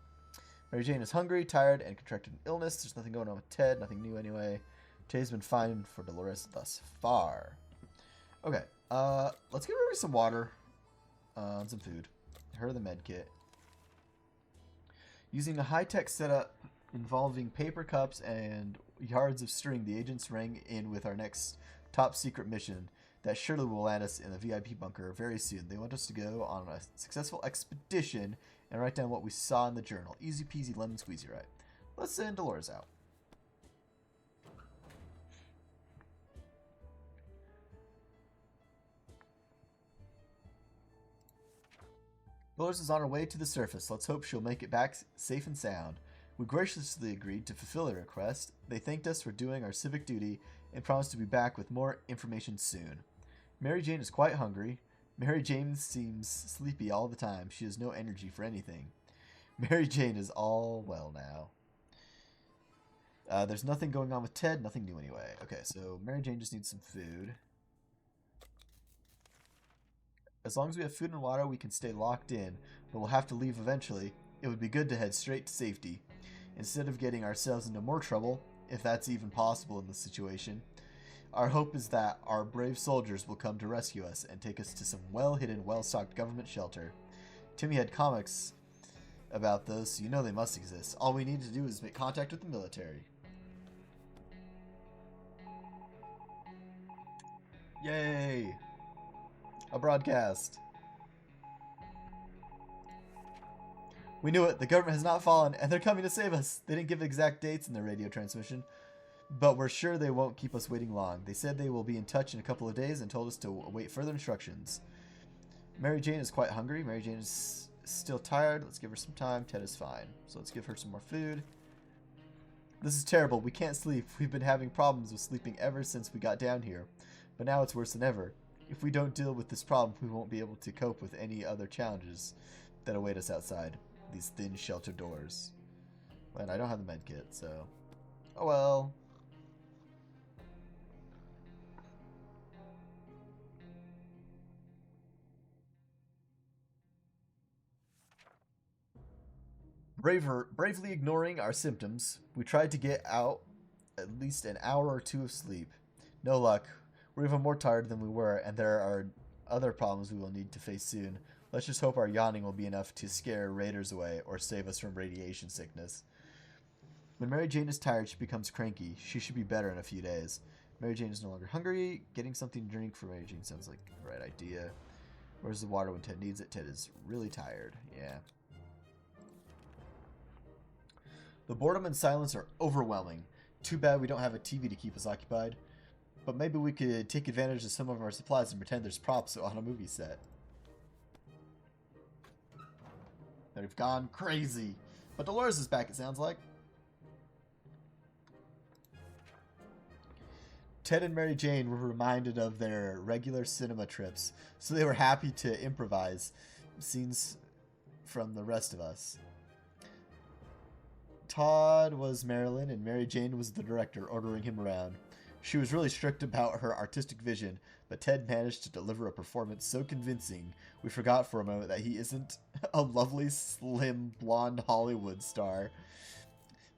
Mary Jane is hungry, tired, and contracted an illness. There's nothing going on with Ted. Nothing new anyway. Today's been fine for Dolores thus far. Okay, let's get rid of some water. Some food. Her the med kit. Using a high-tech setup involving paper cups and yards of string, the agents rang in with our next top-secret mission that surely will land us in the VIP bunker very soon. They want us to go on a successful expedition and write down what we saw in the journal. Easy peasy lemon squeezy, right? Let's send Dolores out. Dolores is on her way to the surface. Let's hope she'll make it back safe and sound. We graciously agreed to fulfill their request. They thanked us for doing our civic duty and promised to be back with more information soon. Mary Jane is quite hungry. Mary Jane seems sleepy all the time. She has no energy for anything. Mary Jane is all well now. There's nothing going on with Ted. Nothing new anyway. Okay, so Mary Jane just needs some food. As long as we have food and water, we can stay locked in, but we'll have to leave eventually. It would be good to head straight to safety, instead of getting ourselves into more trouble, if that's even possible in this situation. Our hope is that our brave soldiers will come to rescue us and take us to some well-hidden, well-stocked government shelter. Timmy had comics about those, so you know they must exist. All we need to do is make contact with the military. Yay! A broadcast. We knew it. The government has not fallen, and they're coming to save us. They didn't give exact dates in their radio transmission, but we're sure they won't keep us waiting long. They said they will be in touch in a couple of days and told us to await further instructions. Mary Jane is quite hungry. Mary Jane is still tired. Let's give her some time. Ted is fine. So let's give her some more food. This is terrible. We can't sleep. We've been having problems with sleeping ever since we got down here, but now it's worse than ever. If we don't deal with this problem, we won't be able to cope with any other challenges that await us outside these thin shelter doors. And I don't have the med kit, so oh well. Bravely ignoring our symptoms, we tried to get out at least an hour or two of sleep. No luck. We're even more tired than we were, and there are other problems we will need to face soon. Let's just hope our yawning will be enough to scare raiders away or save us from radiation sickness. When Mary Jane is tired, she becomes cranky. She should be better in a few days. Mary Jane is no longer hungry. Getting something to drink for Mary Jane sounds like the right idea. Where's the water when Ted needs it? Ted is really tired. Yeah. The boredom and silence are overwhelming. Too bad we don't have a TV to keep us occupied. But maybe we could take advantage of some of our supplies and pretend there's props on a movie set. They've gone crazy. But Dolores is back, it sounds like. Ted and Mary Jane were reminded of their regular cinema trips, so they were happy to improvise scenes from the rest of us. Todd was Marilyn, and Mary Jane was the director, ordering him around. She was really strict about her artistic vision, but Ted managed to deliver a performance so convincing we forgot for a moment that he isn't a lovely, slim, blonde Hollywood star.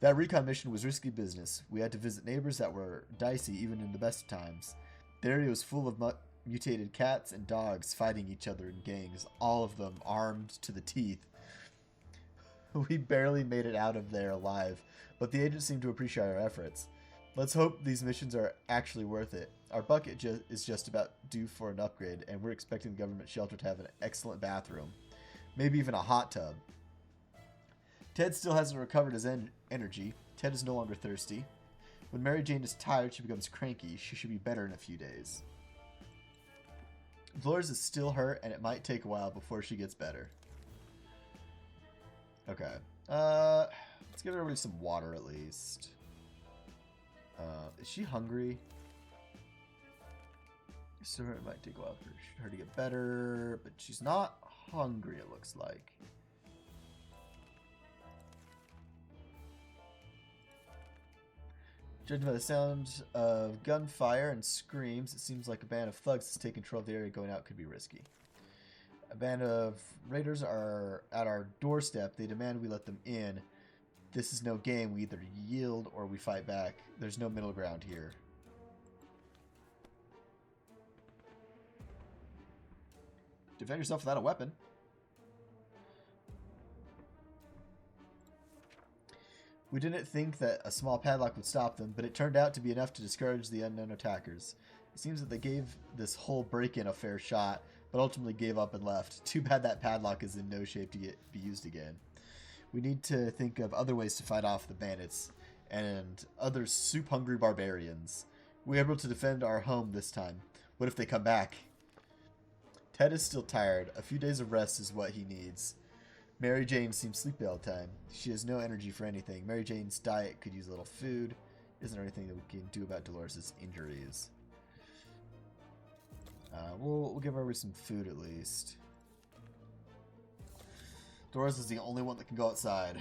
That recon mission was risky business. We had to visit neighbors that were dicey even in the best of times. The area was full of mutated cats and dogs fighting each other in gangs, all of them armed to the teeth. We barely made it out of there alive, but the agents seemed to appreciate our efforts. Let's hope these missions are actually worth it. Our bucket is just about due for an upgrade, and we're expecting the government shelter to have an excellent bathroom. Maybe even a hot tub. Ted still hasn't recovered his energy. Ted is no longer thirsty. When Mary Jane is tired, she becomes cranky. She should be better in a few days. Dolores is still hurt, and it might take a while before she gets better. Okay. Let's give everybody some water at least. Is she hungry? So it might take a while for her to get better, but she's not hungry, it looks like. Judging by the sound of gunfire and screams, it seems like a band of thugs to take control of the area. Going out could be risky. A band of raiders are at our doorstep. They demand we let them in. This is no game. We either yield or we fight back. There's no middle ground here. Defend yourself without a weapon. We didn't think that a small padlock would stop them, but it turned out to be enough to discourage the unknown attackers. It seems that they gave this whole break-in a fair shot, but ultimately gave up and left. Too bad that padlock is in no shape to be used again. We need to think of other ways to fight off the bandits and other soup-hungry barbarians. We were able to defend our home this time. What if they come back? Ted is still tired. A few days of rest is what he needs. Mary Jane seems sleepy all the time. She has no energy for anything. Mary Jane's diet could use a little food. Isn't there anything that we can do about Dolores' injuries? We'll give her some food at least. Dolores is the only one that can go outside.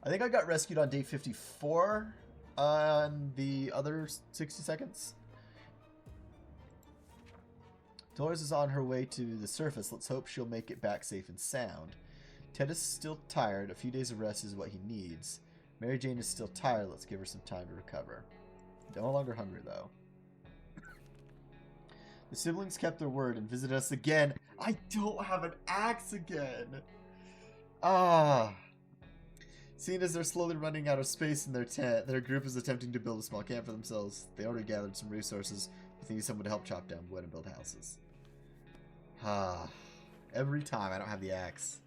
I think I got rescued on day 54 on the other 60 seconds. Dolores is on her way to the surface. Let's hope she'll make it back safe and sound. Ted is still tired. A few days of rest is what he needs. Mary Jane is still tired. Let's give her some time to recover. No longer hungry, though. The siblings kept their word and visited us again. I don't have an axe again. Seeing as they're slowly running out of space in their tent, their group is attempting to build a small camp for themselves. They already gathered some resources, but they need someone to help chop down wood and build houses. Ah, every time I don't have the axe.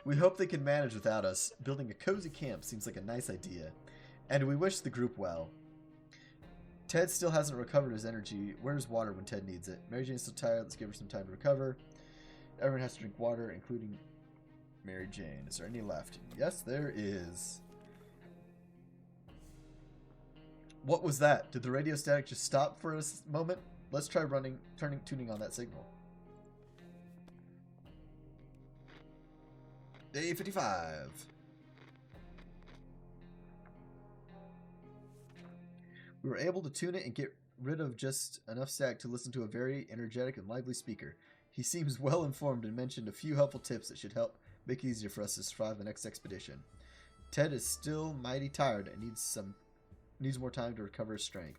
We hope they can manage without us. Building a cozy camp seems like a nice idea, and we wish the group well. Ted still hasn't recovered his energy. Where's water when Ted needs it? Mary Jane's still tired. Let's give her some time to recover. Everyone has to drink water, including Mary Jane. Is there any left? Yes, there is. What was that? Did the radio static just stop for a moment? Let's try tuning on that signal. Day 55. We were able to tune it and get rid of just enough static to listen to a very energetic and lively speaker. He seems well informed and mentioned a few helpful tips that should help make it easier for us to survive the next expedition. Ted is still mighty tired and needs more time to recover his strength.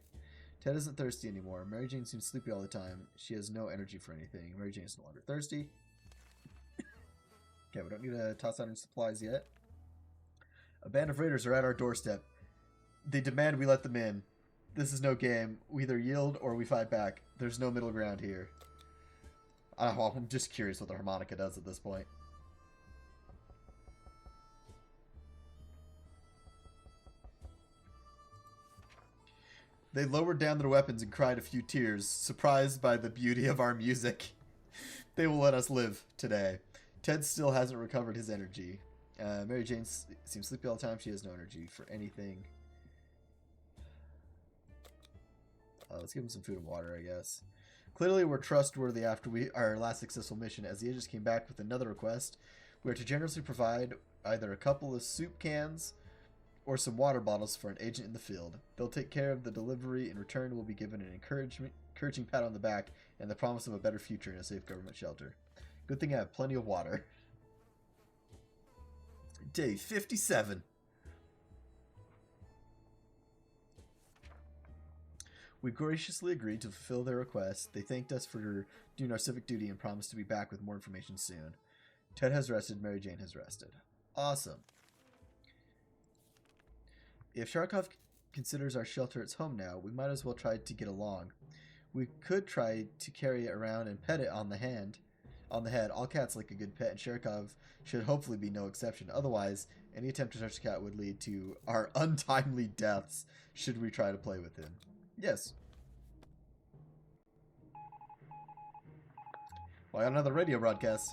Ted isn't thirsty anymore. Mary Jane seems sleepy all the time. She has no energy for anything. Mary Jane is no longer thirsty. Okay, we don't need to toss out any supplies yet. A band of raiders are at our doorstep. They demand we let them in. This is no game. We either yield or we fight back. There's no middle ground here. I'm just curious what the harmonica does at this point. They lowered down their weapons and cried a few tears, surprised by the beauty of our music. They will let us live today. Ted still hasn't recovered his energy. Mary Jane seems sleepy all the time. She has no energy for anything. Let's give him some food and water, I guess. Clearly, we're trustworthy after our last successful mission, as the agents came back with another request. We are to generously provide either a couple of soup cans or some water bottles for an agent in the field. They'll take care of the delivery. In return, we'll be given an encouraging pat on the back and the promise of a better future in a safe government shelter. Good thing I have plenty of water. Day 57. We graciously agreed to fulfill their request. They thanked us for doing our civic duty and promised to be back with more information soon. Ted has rested. Mary Jane has rested. Awesome. If Sharkov considers our shelter its home now, we might as well try to get along. We could try to carry it around and pet it on the head. All cats like a good pet, and Sharkov should hopefully be no exception. Otherwise, any attempt to touch the cat would lead to our untimely deaths should we try to play with him. Yes. Well, I got another radio broadcast.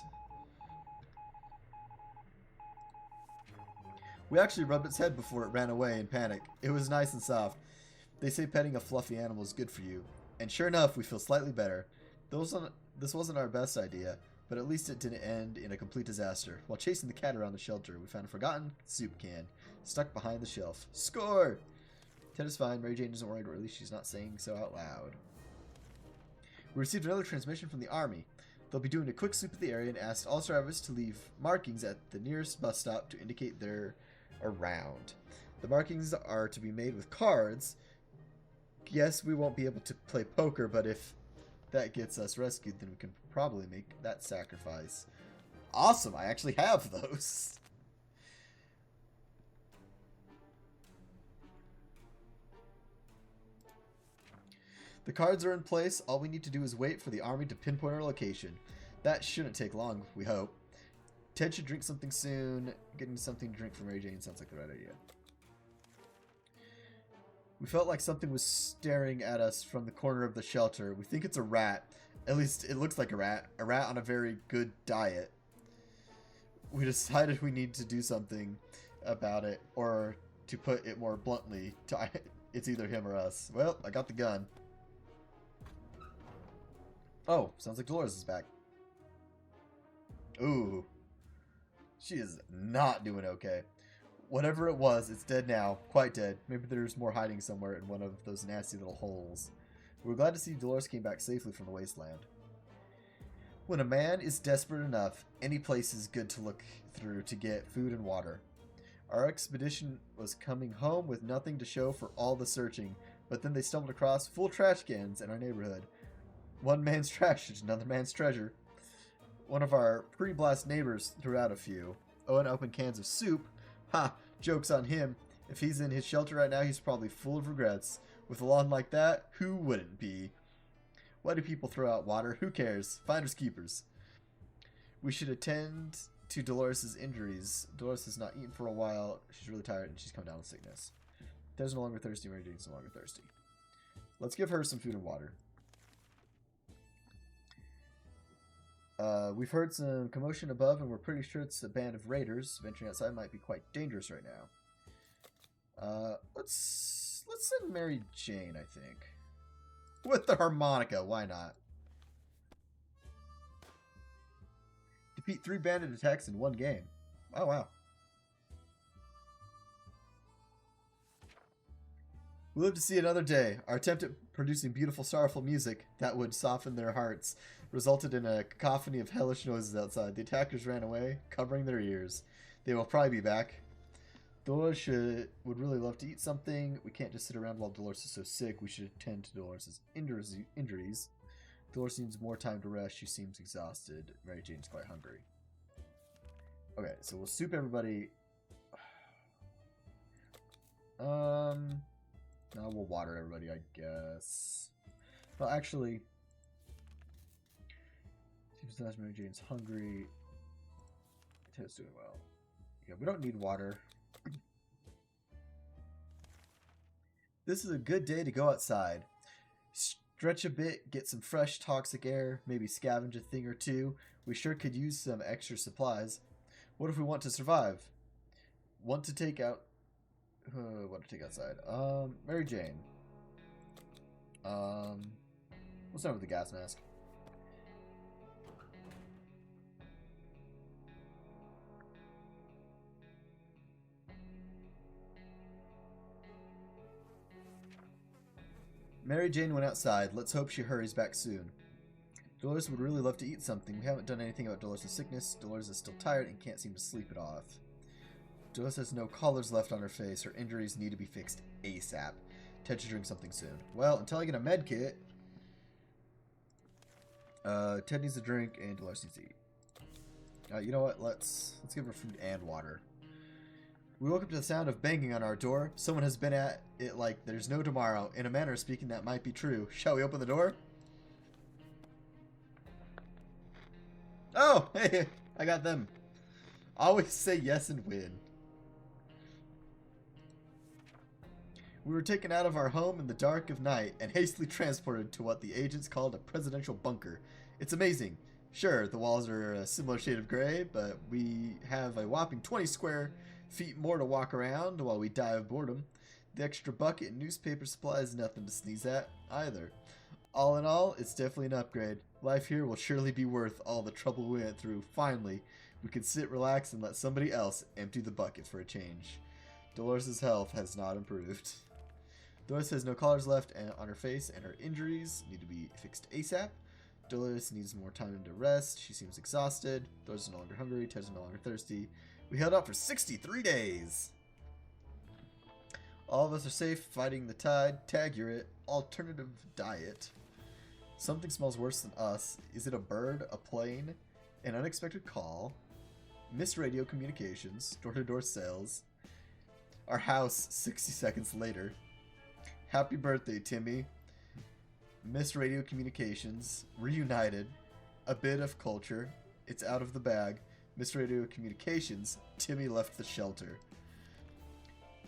We actually rubbed its head before it ran away in panic. It was nice and soft. They say petting a fluffy animal is good for you. And sure enough, we feel slightly better. This wasn't our best idea, but at least it didn't end in a complete disaster. While chasing the cat around the shelter, we found a forgotten soup can stuck behind the shelf. Score! Ted is fine. Mary Jane isn't worried, or at least she's not saying so out loud. We received another transmission from the army. They'll be doing a quick sweep of the area and asked all drivers to leave markings at the nearest bus stop to indicate they're around. The markings are to be made with cards. Yes, we won't be able to play poker, but if that gets us rescued, then we can probably make that sacrifice. Awesome! I actually have those. The cards are in place. All we need to do is wait for the army to pinpoint our location. That shouldn't take long, we hope. Ted should drink something soon. Getting something to drink for Mary Jane sounds like the right idea. We felt like something was staring at us from the corner of the shelter. We think it's a rat. At least it looks like a rat. A rat on a very good diet. We decided we need to do something about it. Or, to put it more bluntly, it's either him or us. Well, I got the gun. Oh, sounds like Dolores is back. Ooh. She is not doing okay. Whatever it was, it's dead now. Quite dead. Maybe there's more hiding somewhere in one of those nasty little holes. We're glad to see Dolores came back safely from the wasteland. When a man is desperate enough, any place is good to look through to get food and water. Our expedition was coming home with nothing to show for all the searching, but then they stumbled across full trash cans in our neighborhood. One man's trash is another man's treasure. One of our pre-blast neighbors threw out a few. Owen opened cans of soup. Ha! Joke's on him. If he's in his shelter right now, he's probably full of regrets. With a lawn like that, who wouldn't be? Why do people throw out water? Who cares? Finders keepers. We should attend to Dolores' injuries. Dolores has not eaten for a while. She's really tired and she's come down with sickness. Ted's no longer thirsty. Mary Jane's no longer thirsty. Let's give her some food and water. We've heard some commotion above, and we're pretty sure it's a band of raiders. Venturing outside might be quite dangerous right now. Let's send Mary Jane, I think. With the harmonica, why not? Defeat 3 bandit attacks in 1 game. Oh, wow. We live to see another day. Our attempt at producing beautiful, sorrowful music that would soften their hearts resulted in a cacophony of hellish noises outside. The attackers ran away, covering their ears. They will probably be back. Dolores would really love to eat something. We can't just sit around while Dolores is so sick. We should attend to Dolores' injuries. Dolores needs more time to rest. She seems exhausted. Mary Jane's quite hungry. Okay, so we'll soup everybody. Now we'll water everybody, I guess. Well, actually, seems nice. Mary Jane's hungry. Ted's doing well. Yeah, we don't need water. This is a good day to go outside. Stretch a bit, get some fresh toxic air, maybe scavenge a thing or two. We sure could use some extra supplies. What if we want to survive? What to take outside? Mary Jane. We'll start with the gas mask. Mary Jane went outside. Let's hope she hurries back soon. Dolores would really love to eat something. We haven't done anything about Dolores' sickness. Dolores is still tired and can't seem to sleep it off. Dolores has no collars left on her face. Her injuries need to be fixed ASAP. Ted should drink something soon. Well, until I get a med kit, Ted needs a drink and Dolores needs to eat. You know what? Let's give her food and water. We woke up to the sound of banging on our door. Someone has been at it like there's no tomorrow. In a manner of speaking, that might be true. Shall we open the door? Oh, hey, I got them. Always say yes and win. We were taken out of our home in the dark of night and hastily transported to what the agents called a presidential bunker. It's amazing. Sure, the walls are a similar shade of gray, but we have a whopping 20 square feet more to walk around while we die of boredom. The extra bucket and newspaper supply is nothing to sneeze at, either. All in all, it's definitely an upgrade. Life here will surely be worth all the trouble we went through. Finally, we can sit, relax, and let somebody else empty the bucket for a change. Dolores' health has not improved. Dolores has no collars left on her face, and her injuries need to be fixed ASAP. Dolores needs more time to rest. She seems exhausted. Dolores is no longer hungry. Ted is no longer thirsty. We held out for 63 days. All of us are safe, fighting the tide. Tag, you're it. Alternative diet. Something smells worse than us. Is it a bird? A plane? An unexpected call? Missed radio communications. Door-to-door sales. Our house 60 seconds later. Happy birthday, Timmy. Missed radio communications. Reunited. A bit of culture. It's out of the bag. Missed radio communications. Timmy left the shelter.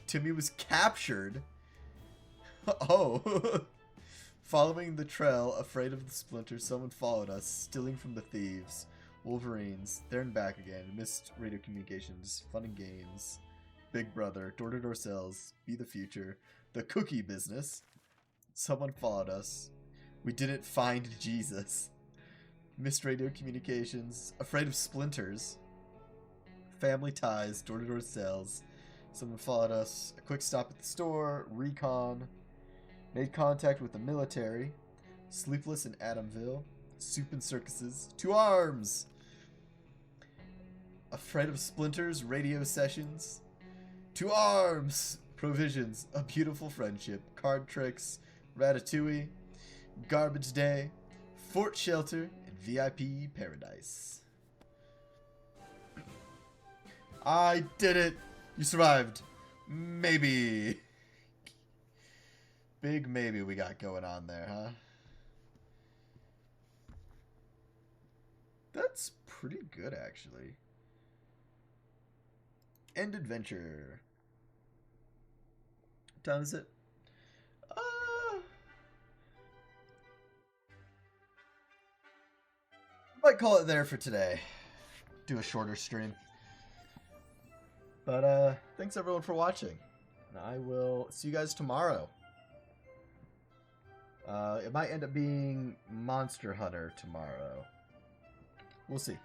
Timmy was captured. Oh. Following the trail, afraid of the splinters, someone followed us, stealing from the thieves. Wolverines. There and back again. Missed radio communications. Fun and games. Big Brother. Door-to-door sales. Be the future. The cookie business. Someone followed us. We didn't find Jesus. Missed radio communications. Afraid of splinters. Family ties. Door-to-door sales. Someone followed us. A quick stop at the store. Recon. Made contact with the military. Sleepless in Adamville. Soup and circuses. 2 arms. Afraid of splinters. Radio sessions. 2 arms. Provisions. A beautiful friendship. Card tricks. Ratatouille. Garbage day. Fort shelter. And VIP paradise. I did it. You survived. Maybe. Big maybe we got going on there, huh? That's pretty good, actually. End adventure. What time is it? Might call it there for today. Do a shorter stream. But thanks everyone for watching. And I will see you guys tomorrow. It might end up being Monster Hunter tomorrow. We'll see.